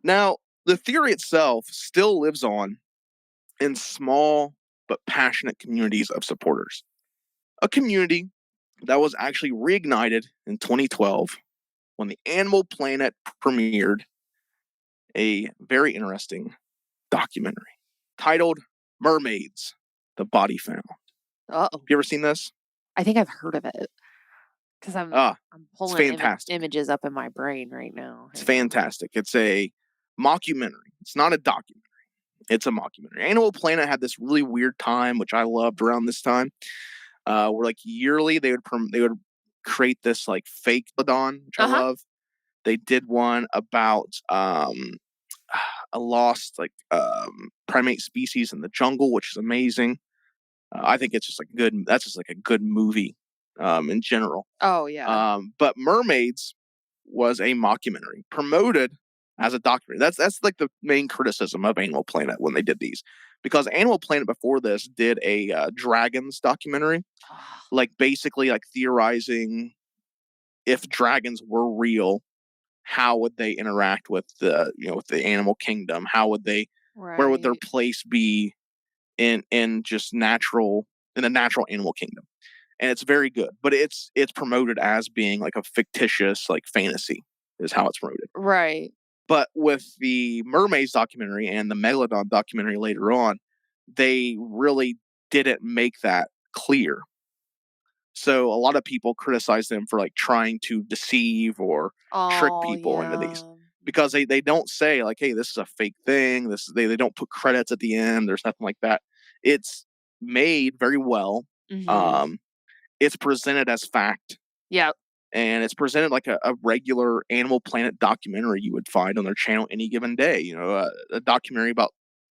C: Now, the theory itself still lives on in small but passionate communities of supporters. A community that was actually reignited in 2012 when the Animal Planet premiered a very interesting documentary titled Mermaids, The Body Found.
D: Uh-oh.
C: Have you ever seen this?
D: I think I've heard of it because I'm pulling images up in my brain right now.
C: It's fantastic. It's a mockumentary. It's not a documentary. It's a mockumentary. Animal Planet had this really weird time, which I loved around this time, where like yearly they would create this like fake Ladon, which I love. They did one about a lost primate species in the jungle, which is amazing. I think it's just that's just like a good movie in general.
D: Oh yeah.
C: But Mermaids was a mockumentary promoted as a documentary. That's like the main criticism of Animal Planet when they did these, because Animal Planet before this did a dragons documentary, like basically like theorizing if dragons were real, how would they interact with the the animal kingdom? How would they? Right. Where would their place be in the natural animal kingdom? And it's very good, but it's promoted as being like a fictitious like fantasy is how it's promoted.
D: Right.
C: But with the Mermaids documentary and the Megalodon documentary later on, they really didn't make that clear. So a lot of people criticize them for like trying to deceive or trick people into these, because they don't say like, hey, this is a fake thing. They don't put credits at the end. There's nothing like that. It's made very well. It's presented as fact.
D: Yeah.
C: And it's presented like a regular Animal Planet documentary you would find on their channel any given day. A documentary about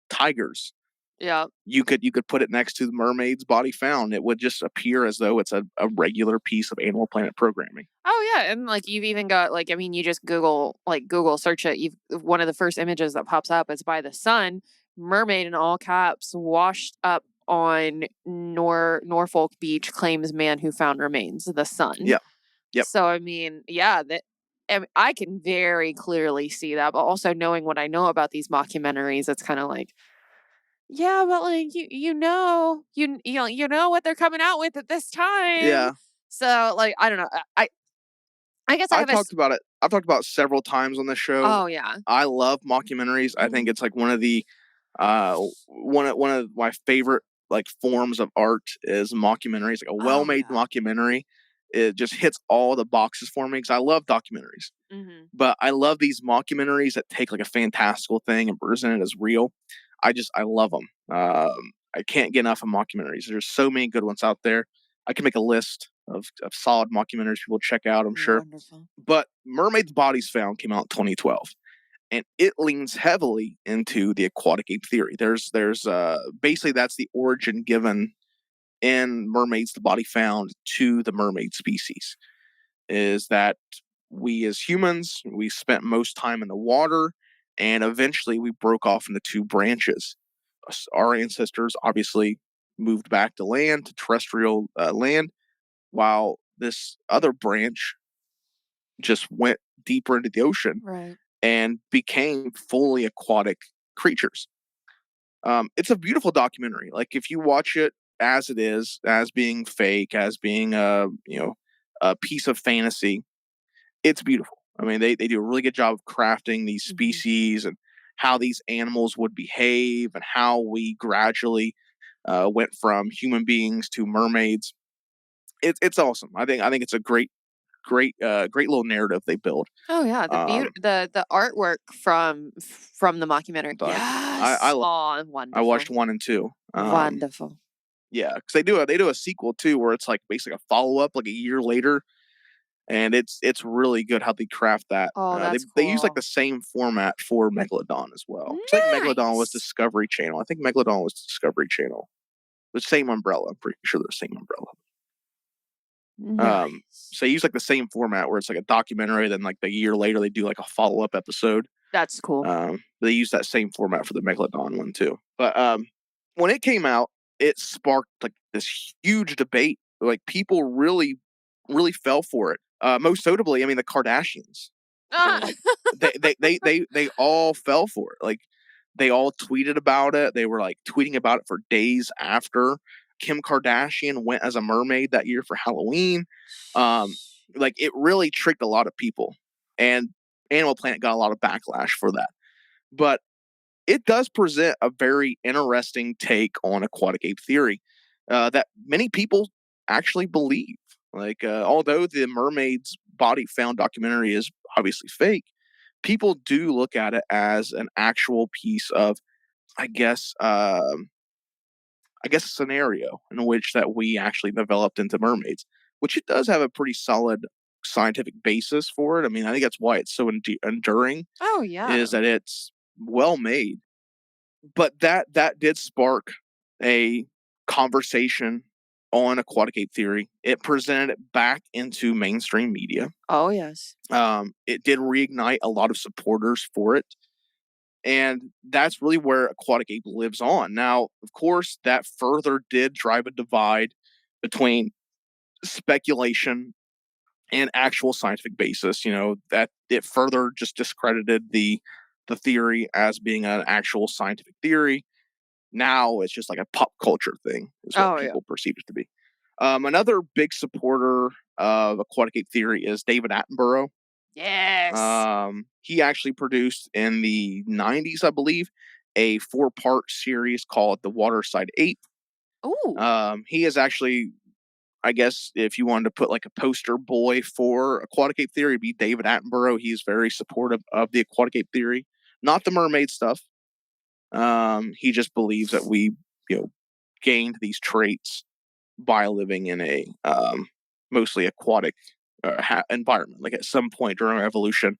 C: tigers.
D: Yeah. You
C: could put it next to the Mermaid's Body Found. It would just appear as though it's a regular piece of Animal Planet programming.
D: Oh yeah, and like you've even got you just Google search it. One of the first images that pops up is by the sun, mermaid in all caps, washed up on Norfolk Beach, claims man who found remains. The sun.
C: Yeah. Yep.
D: So I can very clearly see that, but also knowing what I know about these mockumentaries, it's kind of like, yeah, but like you know what they're coming out with at this time.
C: Yeah.
D: So like I don't know. I guess I have
C: talked about it. I've talked about it several times on the show.
D: Oh, yeah.
C: I love mockumentaries. I think it's like one of the one of my favorite like forms of art is mockumentaries. Like a well-made mockumentary, it just hits all the boxes for me because I love documentaries. But I love these mockumentaries that take like a fantastical thing and present it as real. I love them. I can't get enough of mockumentaries. There's so many good ones out there. I can make a list of solid mockumentaries people check out, I'm sure.
D: Wonderful.
C: But Mermaid's Bodies Found came out in 2012. And it leans heavily into the aquatic ape theory. There's basically that's the origin given in Mermaids the Body Found to the mermaid species. Is that we as humans, we spent most time in the water, and eventually we broke off into two branches. Our ancestors obviously moved back to land, to terrestrial land, while this other branch just went deeper into the ocean.
D: Right.
C: And became fully aquatic creatures. It's a beautiful documentary. Like if you watch it as it is, as being fake, as being a piece of fantasy, it's beautiful. I mean, they do a really good job of crafting these species and how these animals would behave and how we gradually went from human beings to mermaids. It's awesome. I think it's a great little narrative they build.
D: Oh yeah, the artwork from the mockumentary.
C: But
D: Yes. Wonderful.
C: I watched 1 and 2.
D: Wonderful.
C: Yeah, because they do a sequel too, where it's like basically a follow up, like a year later, and it's really good how they craft that.
D: Oh, that's
C: they use like
D: cool.
C: the same format for Megalodon as well. I think Megalodon was
D: Nice.
C: Discovery Channel. I think Megalodon was Discovery Channel. The same umbrella. I'm pretty sure they're the same umbrella.
D: Nice.
C: So they use like the same format where it's like a documentary, then like the year later they do like a follow up episode.
D: That's cool.
C: They use that same format for the Megalodon one too. But when it came out, it sparked like this huge debate. Like people really fell for it. Most notably, I mean, the Kardashians. Like, they all fell for it. Like they all tweeted about it. They were like tweeting about it for days after. Kim Kardashian went as a mermaid that year for Halloween. Like it really tricked a lot of people, and Animal Planet got a lot of backlash for that. But it does present a very interesting take on aquatic ape theory that many people actually believe. Like, although the Mermaid's Body Found documentary is obviously fake, people do look at it as an actual piece of, I guess a scenario in which that we actually developed into mermaids, which it does have a pretty solid scientific basis for it. I mean, I think that's why it's so enduring.
D: Oh yeah.
C: Is that it's well made. But that did spark a conversation on aquatic ape theory. It presented it back into mainstream media.
D: Oh yes.
C: It did reignite a lot of supporters for it. And that's really where aquatic ape lives on. Now, of course, that further did drive a divide between speculation and actual scientific basis. You know, that it further just discredited the theory as being an actual scientific theory. Now it's just like a pop culture thing, is what people perceive it to be. Another big supporter of aquatic ape theory is David Attenborough.
D: Yes.
C: He actually produced in the 90s, I believe, a 4-part series called The Waterside Ape.
D: Ooh.
C: He is actually, I guess, if you wanted to put like a poster boy for aquatic ape theory, it'd be David Attenborough. He's very supportive of the aquatic ape theory, not the mermaid stuff. He just believes that we, gained these traits by living in a mostly aquatic environment. Like at some point during our evolution,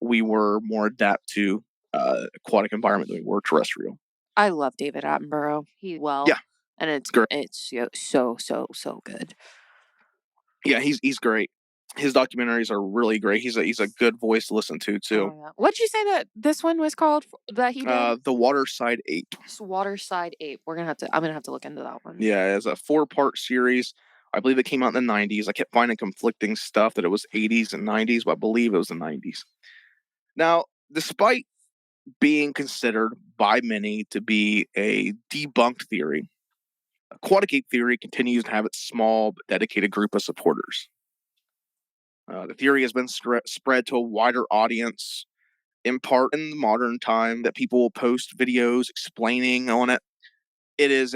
C: we were more adapt to aquatic environment than we were terrestrial.
D: I love David Attenborough.
C: Yeah,
D: and it's
C: great.
D: It's so good.
C: Yeah, he's great. His documentaries are really great. He's a good voice to listen to too.
D: Oh, yeah. What'd you say that this one was called that he did?
C: The Waterside Ape.
D: Waterside Ape. I'm gonna have to look into that one.
C: Yeah, it's a 4-part series. I believe it came out in the 90s. I kept finding conflicting stuff that it was 80s and 90s, but I believe it was the 90s. Now, despite being considered by many to be a debunked theory, aquatic ape theory continues to have its small but dedicated group of supporters. The theory has been spread to a wider audience, in part in the modern time that people will post videos explaining on it. It is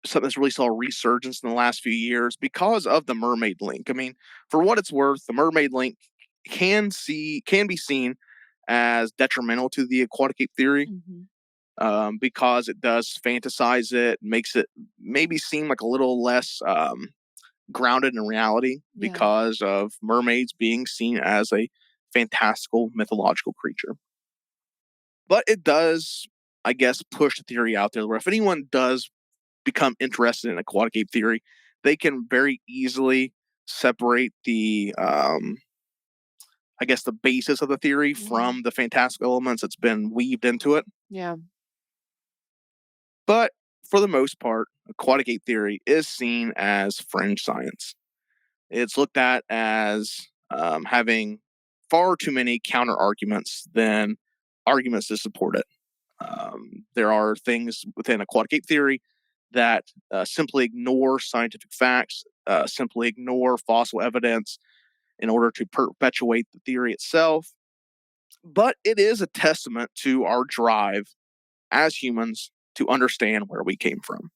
C: something that's really saw a resurgence in the last few years because of the mermaid link. I mean, for what it's worth, the mermaid link can be seen as detrimental to the aquatic ape theory. Because it does fantasize it, makes it maybe seem like a little less grounded in reality because of mermaids being seen as a fantastical mythological creature. But it does, I guess, push the theory out there where if anyone does become interested in aquatic ape theory, they can very easily separate the I guess the basis of the theory from the fantastical elements that's been weaved into it.
D: Yeah.
C: But for the most part, aquatic ape theory is seen as fringe science. It's looked at as having far too many counter arguments than arguments to support it. There are things within aquatic ape theory that simply ignore scientific facts, simply ignore fossil evidence in order to perpetuate the theory itself. But it is a testament to our drive as humans to understand where we came from.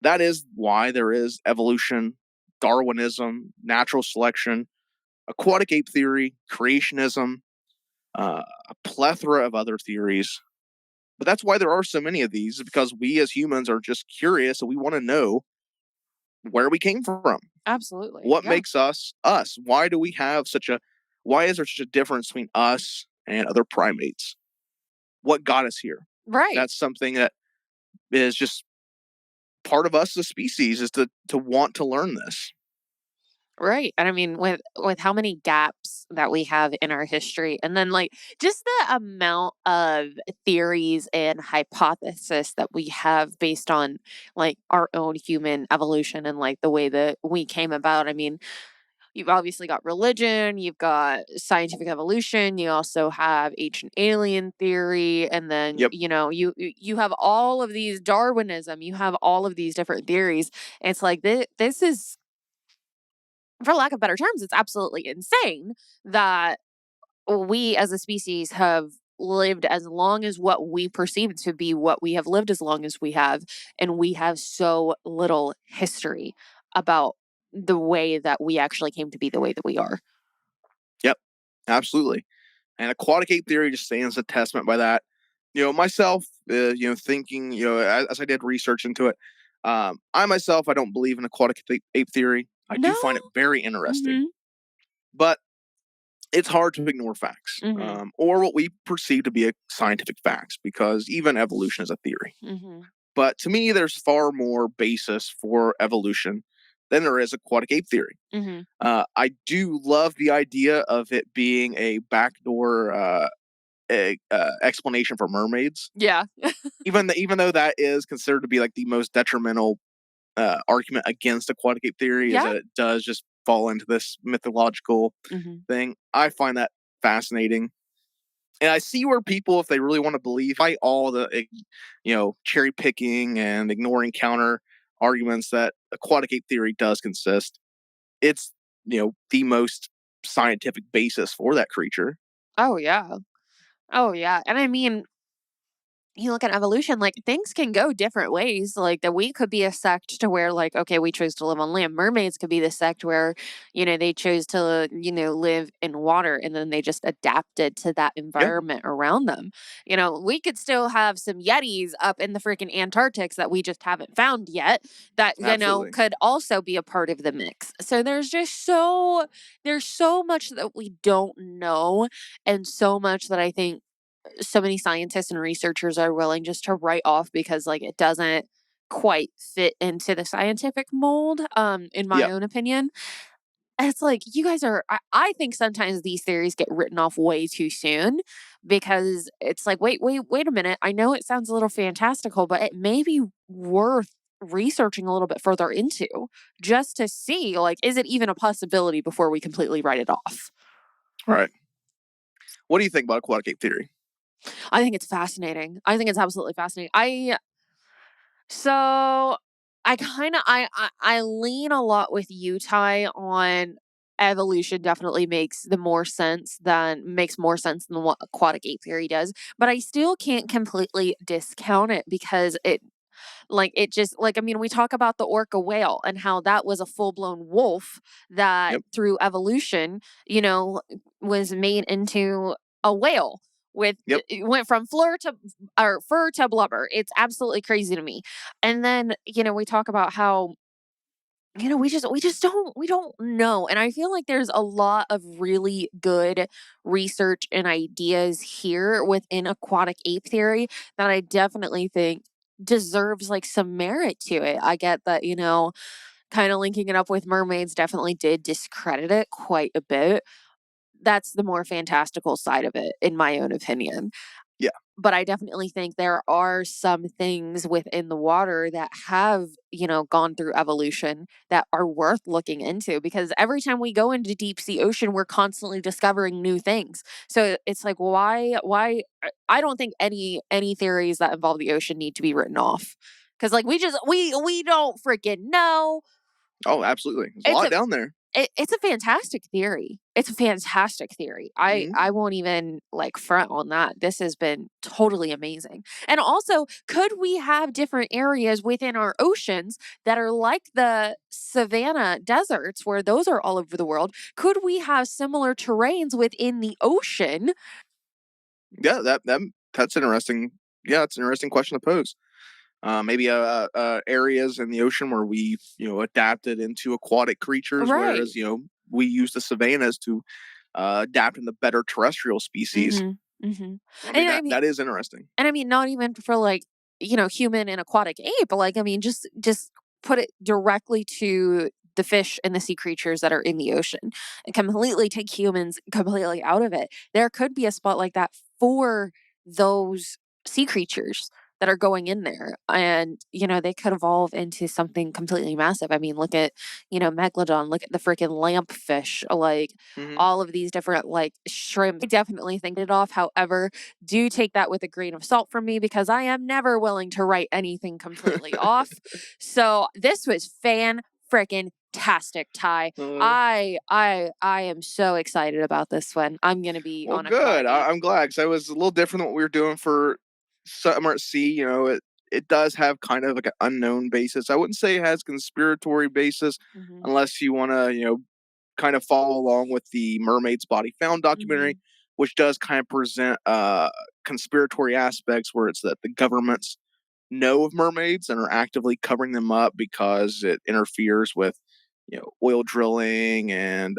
C: That is why there is evolution, Darwinism, natural selection, aquatic ape theory, creationism, a plethora of other theories. But that's why there are so many of these, because we as humans are just curious and we want to know where we came from.
D: Absolutely.
C: What makes us us? Why is there such a difference between us and other primates? What got us here?
D: Right.
C: That's something that is just part of us as a species, is to want to learn this.
D: Right. And I mean, with how many gaps that we have in our history, and then like just the amount of theories and hypothesis that we have based on like our own human evolution and like the way that we came about. I mean, you've obviously got religion, you've got scientific evolution, you also have ancient alien theory, and then you have all of these Darwinism, you have all of these different theories. It's like this is, for lack of better terms, it's absolutely insane that we as a species have lived as long as what we perceive to be what we have lived as long as we have, and we have so little history about the way that we actually came to be the way that we are.
C: Yep, absolutely. And aquatic ape theory just stands a testament by that. Myself, thinking, as I did research into it, I don't believe in aquatic ape theory. I do find it very interesting, but it's hard to ignore facts, or what we perceive to be scientific facts, because even evolution is a theory. But to me, there's far more basis for evolution than there is aquatic ape theory. I do love the idea of it being a backdoor explanation for mermaids.
D: Yeah.
C: even though that is considered to be like the most detrimental argument against aquatic ape theory, is that it does just fall into this mythological thing. I find that fascinating. And I see where people, if they really want to believe, by all the, cherry picking and ignoring counter arguments that aquatic ape theory does consist, it's, the most scientific basis for that creature.
D: Oh, yeah. Oh, yeah. And I mean, you look at evolution, like things can go different ways. Like that we could be a sect to where like, okay, we chose to live on land. Mermaids could be the sect where, they chose to, live in water, and then they just adapted to that environment around them. We could still have some Yetis up in the freaking Antarctics that we just haven't found yet that, could also be a part of the mix. So there's so much that we don't know, and so much that I think so many scientists and researchers are willing just to write off because like it doesn't quite fit into the scientific mold, in my own opinion. It's like you guys are I think sometimes these theories get written off way too soon, because it's like wait a minute, I know it sounds a little fantastical, but it may be worth researching a little bit further into, just to see like, is it even a possibility before we completely write it off.
C: Right. What do you think about aquatic ape theory?
D: I think it's fascinating. I think it's absolutely fascinating. So I kind of I lean a lot with you, Ty, on evolution definitely makes more sense than what aquatic ape theory does. But I still can't completely discount it because I mean, we talk about the orca whale and how that was a full-blown wolf that
C: Yep.
D: through evolution, was made into a whale with
C: Yep.
D: it went from fur to blubber. It's absolutely crazy to me. And then, we talk about how we don't know. And I feel like there's a lot of really good research and ideas here within aquatic ape theory that I definitely think deserves like some merit to it. I get that, kind of linking it up with mermaids definitely did discredit it quite a bit. That's the more fantastical side of it, in my own opinion.
C: Yeah.
D: But I definitely think there are some things within the water that have, gone through evolution that are worth looking into, because every time we go into deep sea ocean, we're constantly discovering new things. So it's like, why I don't think any theories that involve the ocean need to be written off. Cause like we don't freaking know.
C: Oh, absolutely. There's a
D: It's
C: lot
D: a
C: down there.
D: it's a fantastic theory. It's a fantastic theory.
C: Mhm.
D: I won't even like front on that. This has been totally amazing. And also, could we have different areas within our oceans that are like the savanna deserts, where those are all over the world? Could we have similar terrains within the ocean?
C: Yeah, that's interesting. Yeah, it's an interesting question to pose. Maybe areas in the ocean where we adapted into aquatic creatures,
D: Right.
C: whereas we use the savannas to adapt into better terrestrial species.
D: Mm-hmm. Mm-hmm.
C: I mean
D: And
C: that is interesting.
D: I mean, not even for like, human and aquatic ape, but like, I mean, just put it directly to the fish and the sea creatures that are in the ocean and completely take humans completely out of it. There could be a spot like that for those sea creatures that are going in there. And, they could evolve into something completely massive. I mean, look at, Megalodon, look at the freaking lampfish, like
C: Hmm.
D: all of these different like shrimp. I definitely think it off. However, do take that with a grain of salt from me, because I am never willing to write anything completely off. So this was fan freaking tastic, Ty.
C: Uh,
D: I am so excited about this one. I'm gonna be
C: well,
D: on
C: good.
D: Aquatic Ape.
C: I'm glad, because I was a little different than what we were doing for summer at sea. It does have kind of like an unknown basis. I wouldn't say it has conspiratory basis,
D: Mhm.
C: unless you want to kind of follow along with the Mermaid's Body Found documentary,
D: Mhm.
C: which does kind of present conspiratory aspects where it's that the governments know of mermaids and are actively covering them up because it interferes with oil drilling and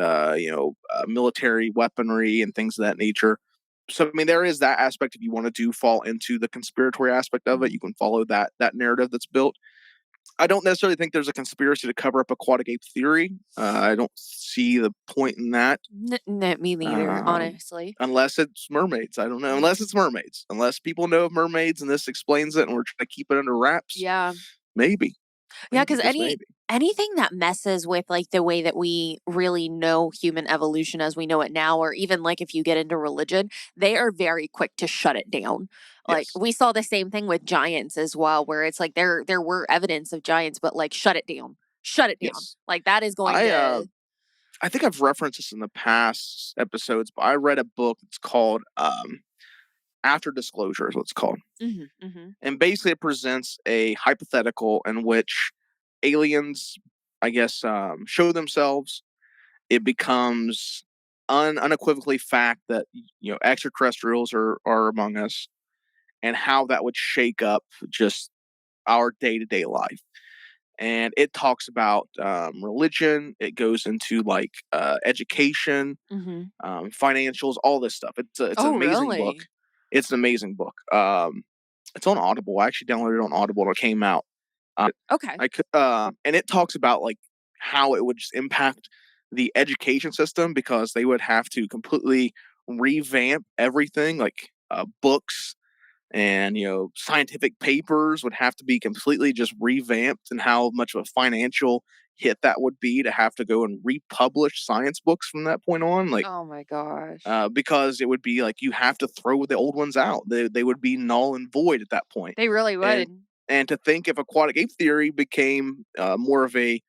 C: military weaponry and things of that nature. So I mean, there is that aspect. If you want to fall into the conspiratory aspect of it,
D: Mhm.
C: you can follow that narrative that's built. I don't necessarily think there's a conspiracy to cover up aquatic ape theory. I don't see the point in that.
D: Me neither, honestly.
C: Unless it's mermaids. I don't know. Unless
D: Mhm.
C: it's mermaids. Unless people know of mermaids and this explains it and we're trying to keep it under wraps.
D: Yeah.
C: Maybe.
D: Yeah,
C: Maybe,
D: because
C: just maybe.
D: anything that messes with like the way that we really know human evolution as we know it now, or even like if you get into religion, they are very quick to shut it down. Like
C: Yes.
D: we saw the same thing with giants as well, where it's like there were evidence of giants, but like shut it down. Shut it down.
C: Yes.
D: Like that is going
C: I
D: to
C: I think I've referenced this in the past episodes, but I read a book that's called After Disclosure is what it's called.
D: Mhm, mhm.
C: And basically it presents a hypothetical in which aliens, I guess, show themselves. It becomes unequivocally fact that extraterrestrials are among us, and how that would shake up just our day-to-day life. And it talks about religion. It goes into like education,
D: Mhm.
C: financials, all this stuff. It's an
D: Oh,
C: amazing book.
D: really?
C: It's an amazing book. It's on Audible. I actually downloaded it on Audible when it came out.
D: Okay.
C: I could, and it talks about like how it would just impact the education system, because they would have to completely revamp everything, like books and scientific papers would have to be completely just revamped, and how much of a financial hit that would be to have to go and republish science books from that point on, like
D: Oh my gosh.
C: because it would be like you have to throw the old ones out. They would be null and void at that point.
D: They really
C: and
D: would.
C: and to think if aquatic ape theory became more of a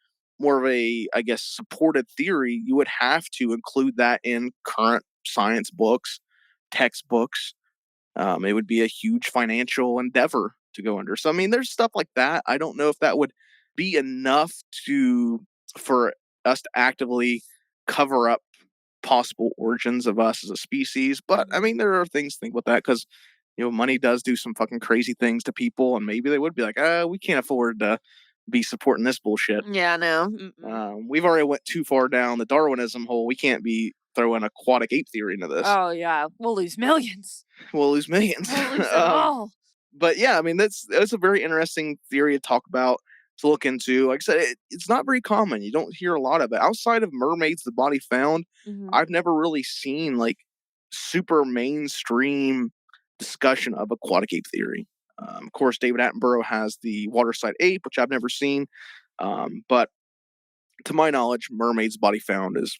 C: more of a, I guess, supported theory, you would have to include that in current science books, textbooks. It would be a huge financial endeavor to go under. So, I mean, there's stuff like that. I don't know if that would be enough for us to actively cover up possible origins of us as a species. But, I mean, there are things to think about that because, money does do some fucking crazy things to people, and maybe they would be like, we can't afford to be supporting this bullshit.
D: Yeah, no.
C: We've already went too far down the Darwinism hole. We can't be throwing aquatic ape theory into this.
D: Oh, yeah. We'll lose millions.
C: We'll lose millions.
D: We'll lose it all.
C: But yeah, I mean, that's a very interesting theory to talk about, to look into. Like I said, it's not very common. You don't hear a lot of it. Outside of mermaids, the body found, I've never really seen like super mainstream discussion of aquatic ape theory. Of course, David Attenborough has the waterside ape, which I've never seen. But to my knowledge, mermaid's body found is,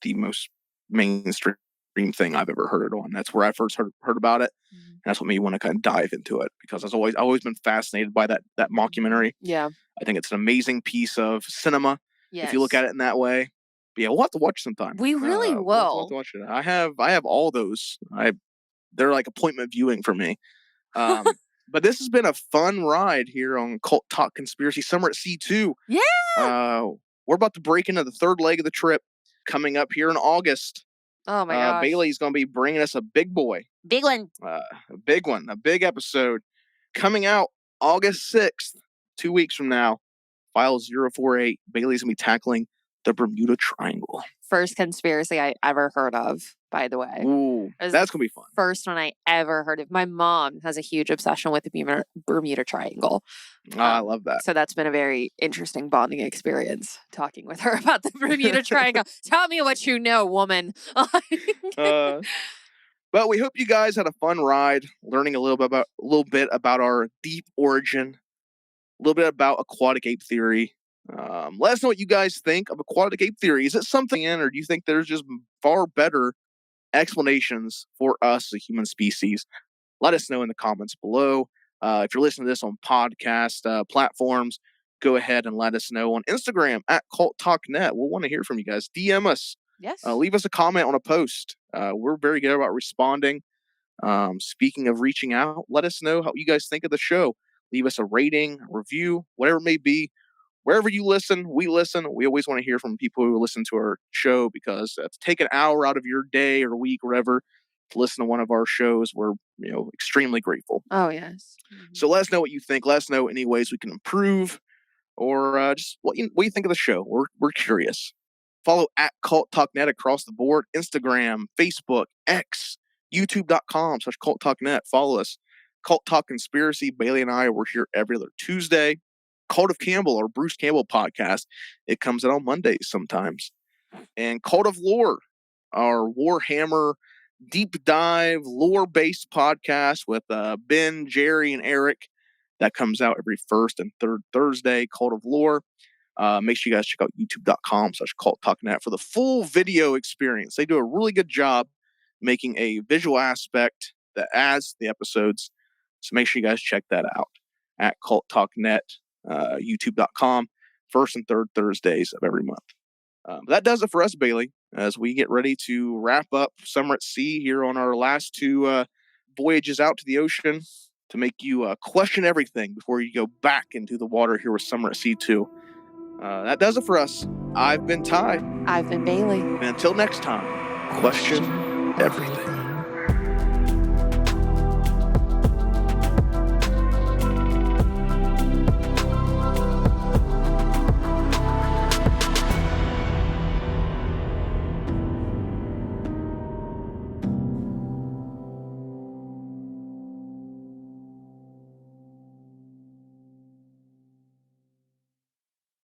C: the most mainstream thing I've ever heard on. That's where I first heard about it. And that's what made me want to kind of dive into it, because I've always been fascinated by that mockumentary.
D: Yeah.
C: I think it's an amazing piece of cinema.
D: Yes.
C: If you look at it in that way. But yeah, we'll have to watch sometime.
D: We really will.
C: We'll have to watch it. I have all those. They're like appointment viewing for me. But this has been a fun ride here on Cult Talk Conspiracy Summer at Sea 2.
D: Yeah.
C: We're about to break into the third leg of the trip coming up here in August.
D: Oh my gosh.
C: Bailey's going to be bringing us a big boy.
D: Big one.
C: A big one. A big episode coming out August 6th, 2 weeks from now. File 048. Bailey's going to be tackling the Bermuda Triangle.
D: First conspiracy I ever heard of, by the way.
C: Ooh, that's going to be fun.
D: First one I ever heard of. My mom has a huge obsession with the Bermuda Triangle.
C: I love that.
D: So that's been a very interesting bonding experience, talking with her about the Bermuda Triangle. Tell me what you know, woman.
C: But we hope you guys had a fun ride, learning a little bit about our deep origin, a little bit about aquatic ape theory. Let us know what you guys think of aquatic ape theory. Is it something or do you think there's just far better explanations for us, the human species? Let us know in the comments below. If you're listening to this on podcast platforms, go ahead and let us know on Instagram at CultTalkNet. We'll want to hear from you guys. DM us.
D: Yes.
C: Leave us a comment on a post. We're very good about responding. Speaking of reaching out, let us know how you guys think of the show. Leave us a rating, a review, whatever it may be. Wherever you listen. We always want to hear from people who listen to our show, because to take an hour out of your day or week or whatever to listen to one of our shows, we're extremely grateful.
D: Oh, yes.
C: So let us know what you think. Let us know any ways we can improve, or just what you think of the show. We're curious. Follow at Cult Talk Net across the board. Instagram, Facebook, X, YouTube.com/CultTalkNet. Follow us. Cult Talk Conspiracy. Bailey and I, we're here every other Tuesday. Cult of Campbell, our Bruce Campbell podcast. It comes out on Mondays sometimes. And Cult of Lore, our Warhammer deep dive lore-based podcast with Ben, Jerry, and Eric. That comes out every first and third Thursday. Cult of Lore. Make sure you guys check out youtube.com/CultTalkNet for the full video experience. They do a really good job making a visual aspect that adds to the episodes. So make sure you guys check that out at CultTalkNet, youtube.com, first and third Thursdays of every month. That does it for us, Bailey, as we get ready to wrap up Summer at Sea here on our last two voyages out to the ocean to make you question everything before you go back into the water here with Summer at Sea 2. That does it for us. I've been Ty.
D: I've been Bailey.
C: And until next time, question everything.